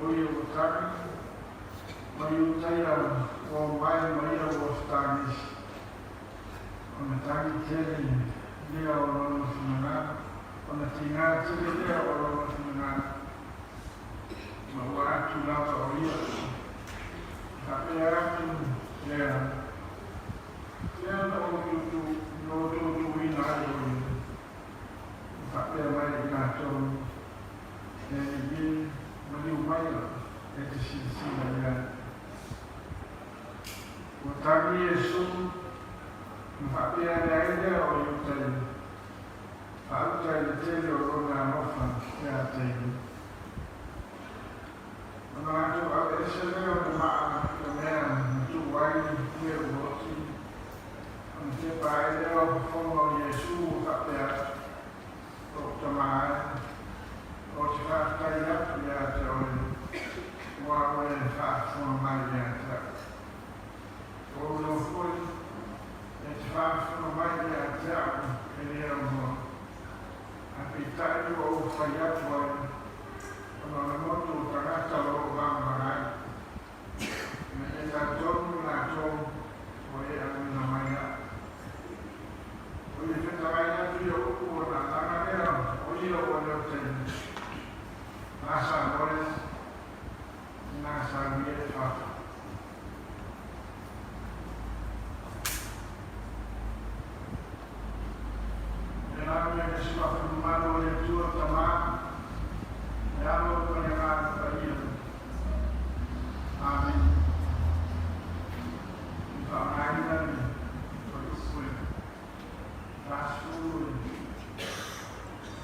Oye, ona tangi tele lea o lona whananga, ona tingā tele lea o lona whananga. Ma ua atu lava o ia, hapea atu lea. Lea na o tutu ina ai o ia. Hapea mai i kātou, e ni bin, mani umaila, e te sila lea. Ua tangi e sunu, hapea lea lea o iutai. Hautai le tele o lona nofa, lea tele. Ona atu au e se leo ni maa ka mea tu wai kue uoti. Ona te pae leo whonga o Yesu hapea o tamae. O te whaakai atu lea te oi. Wa oe whaafuna mai lea te. O no fui e te whaafuna mai lea te au e lea mo. A pi tai o whai atu ai. Ona na motu tangata lo wamarai. Me e la tonu na tonu o e amina mai a. O i whetawai atu i o uku o na tanganea o i o leo teni. Nasa noe, nasa mie whaka. E la mea ke si whaka mano e tua tamaa. Yalo panyangan kajian. Amin. Pangainan berukul. Rasul.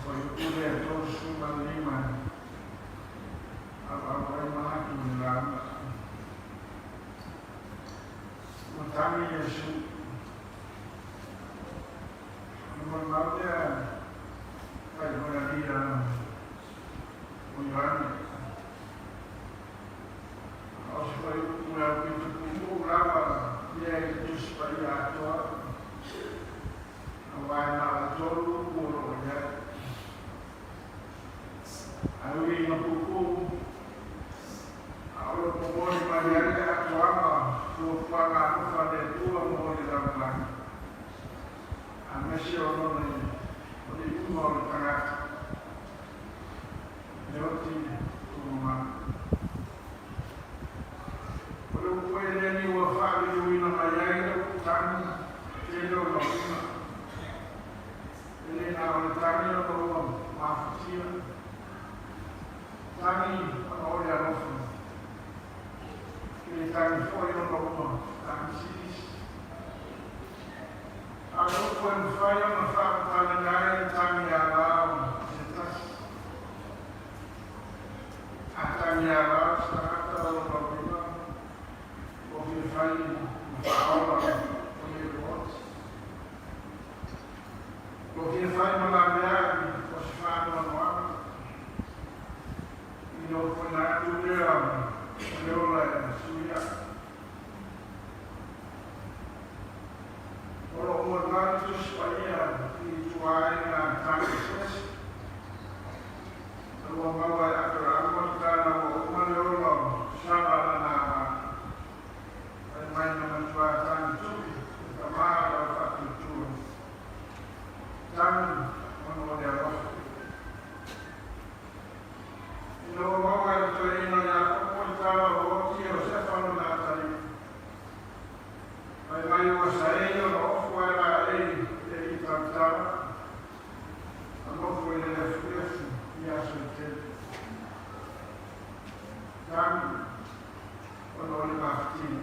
Berukul terus kumaliman. Apa-apa yang mati dalam. Utami Yesus. Membaca baik dia. Unjani. Aos foi o meu pinto brava e aí dos pariato. Vai na todo o muro, né? Aí no cucu. Agora o muro Maria atuava, o pagar no fazer tua muro da mãe. A mexer o nome, o de muro pagar. Lewati rumah. Kalau kau ini wafat di rumah ayah itu kan tiada orang. Ini nak tanya orang maaf dia. Tanya orang yang maaf. Ini tanya orang orang tanya sih. Kalau kau fire maaf tanya tanya Allah. Akan ya sangat terlalu Kofi fai Paula Kofi Rot Kofi fai Malamia Kofi fai Manuam Ino Funatu Leam Leola Suya Olo Morgana Supaya Ituai na Tansis Kalau bawa aturan karena umaleolo sama nama main memanfaatkan itu sama dapat tujuan dan menolak ini bawa itu ini yang pun kalau bukti Yosef anu natali mai wasai yo fuera ele tantara anu fuera fuera ya sudah dan oleh mati.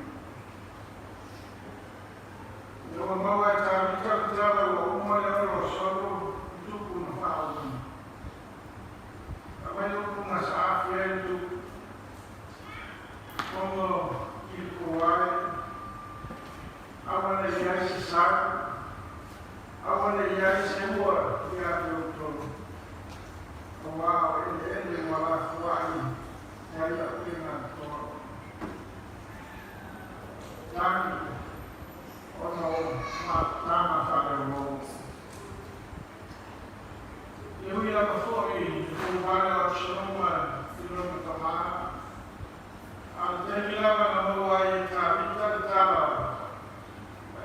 Kalau mau cari kerja lalu umur yang rasul itu pun faham. Apa itu pun masalah itu kalau dikuai awalnya dia sesat awalnya dia semua dia betul. Wow, ini malah kuai. Saya ingat dan orang nama pada mau. Ia yang berfoi, berubah semua film utama. Alhamdulillah, nama wajib kami tertawa.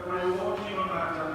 Mereka mungkin mengajar.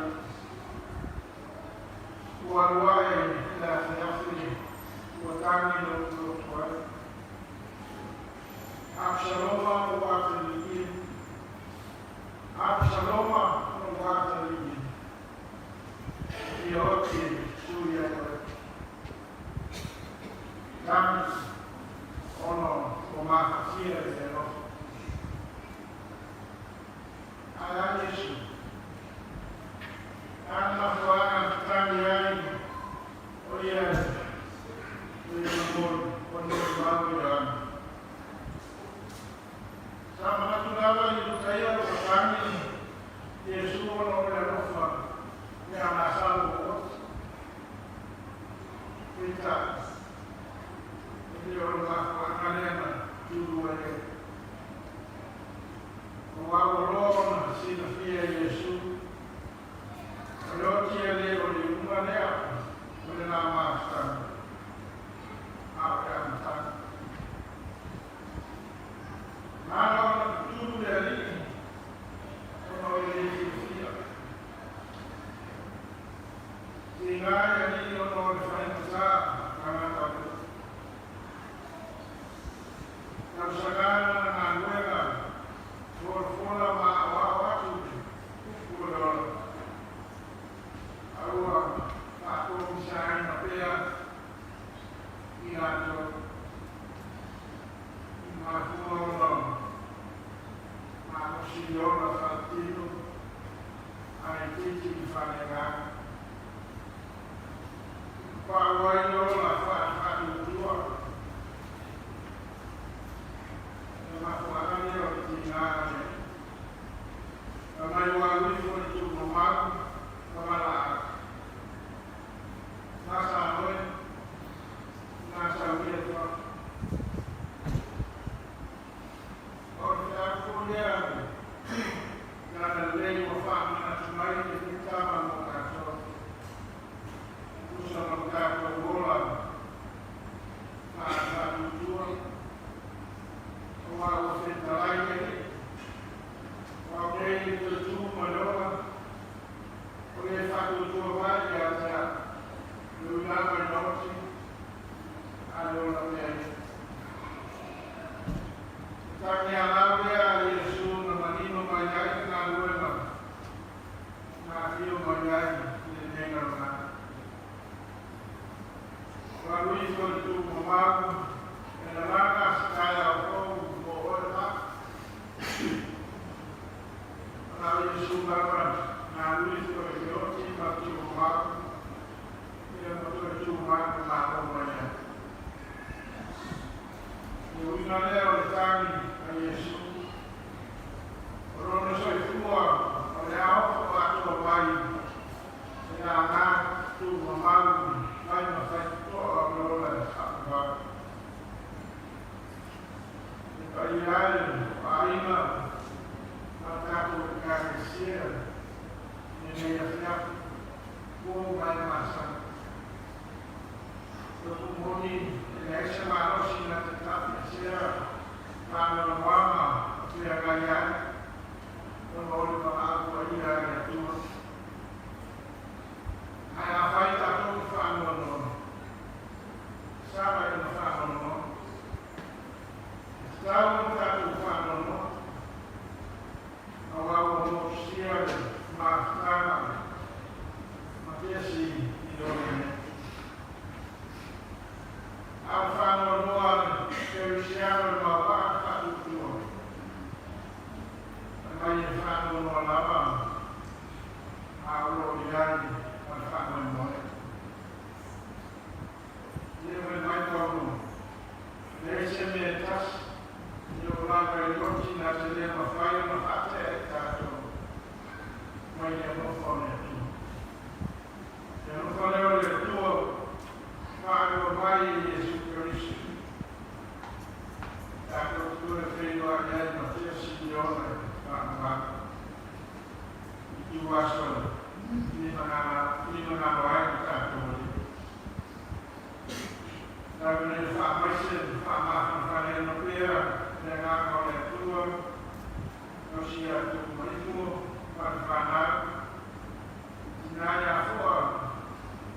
Naya for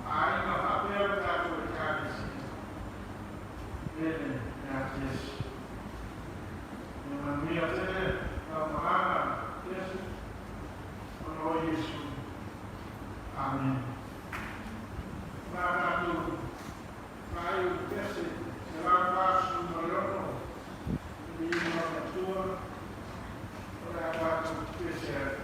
I Amin. Maratu, Maio, Pesse, Será Passo, Maior, Menino, Tua, Olha, Passo, Pesse.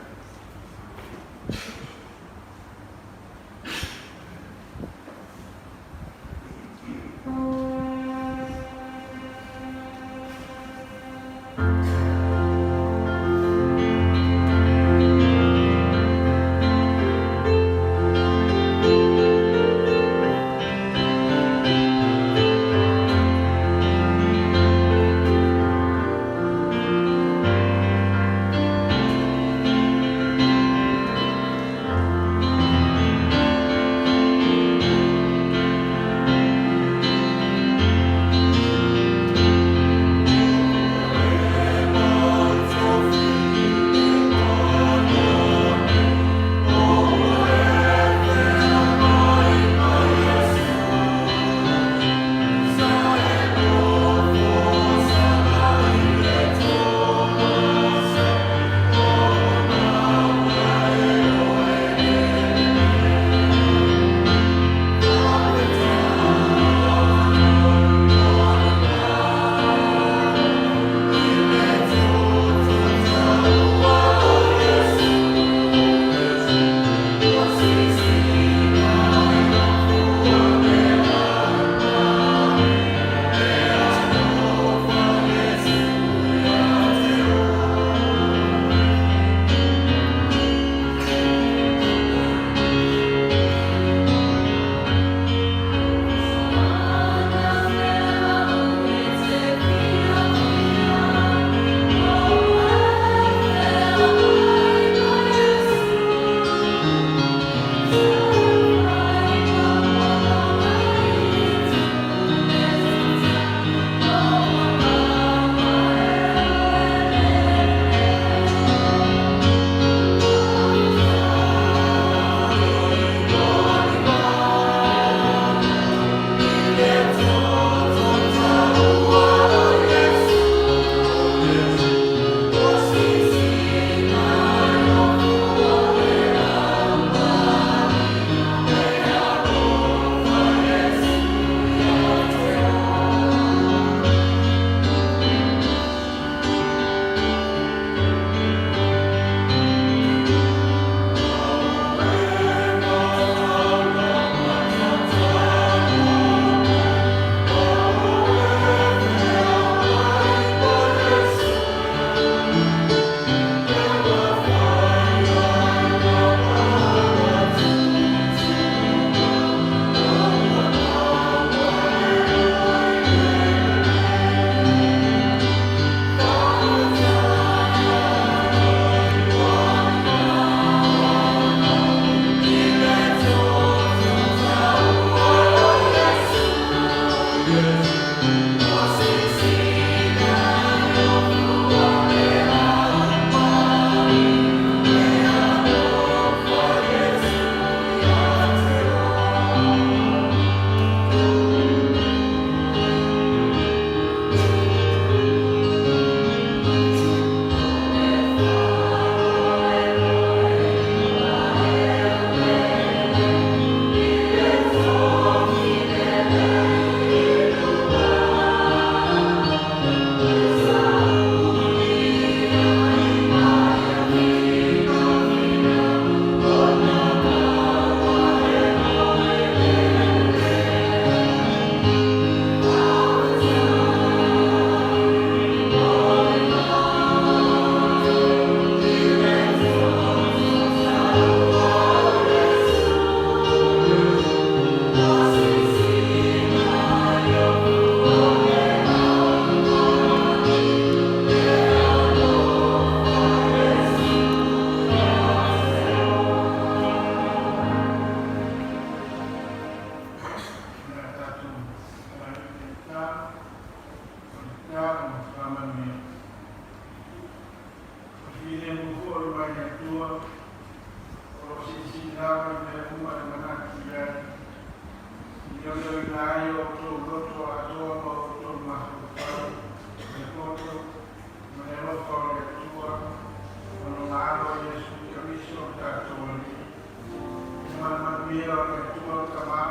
dia ke tua kama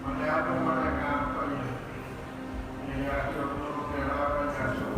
mana apa mana kan apa ya. Ini ya tu tu kira apa ya.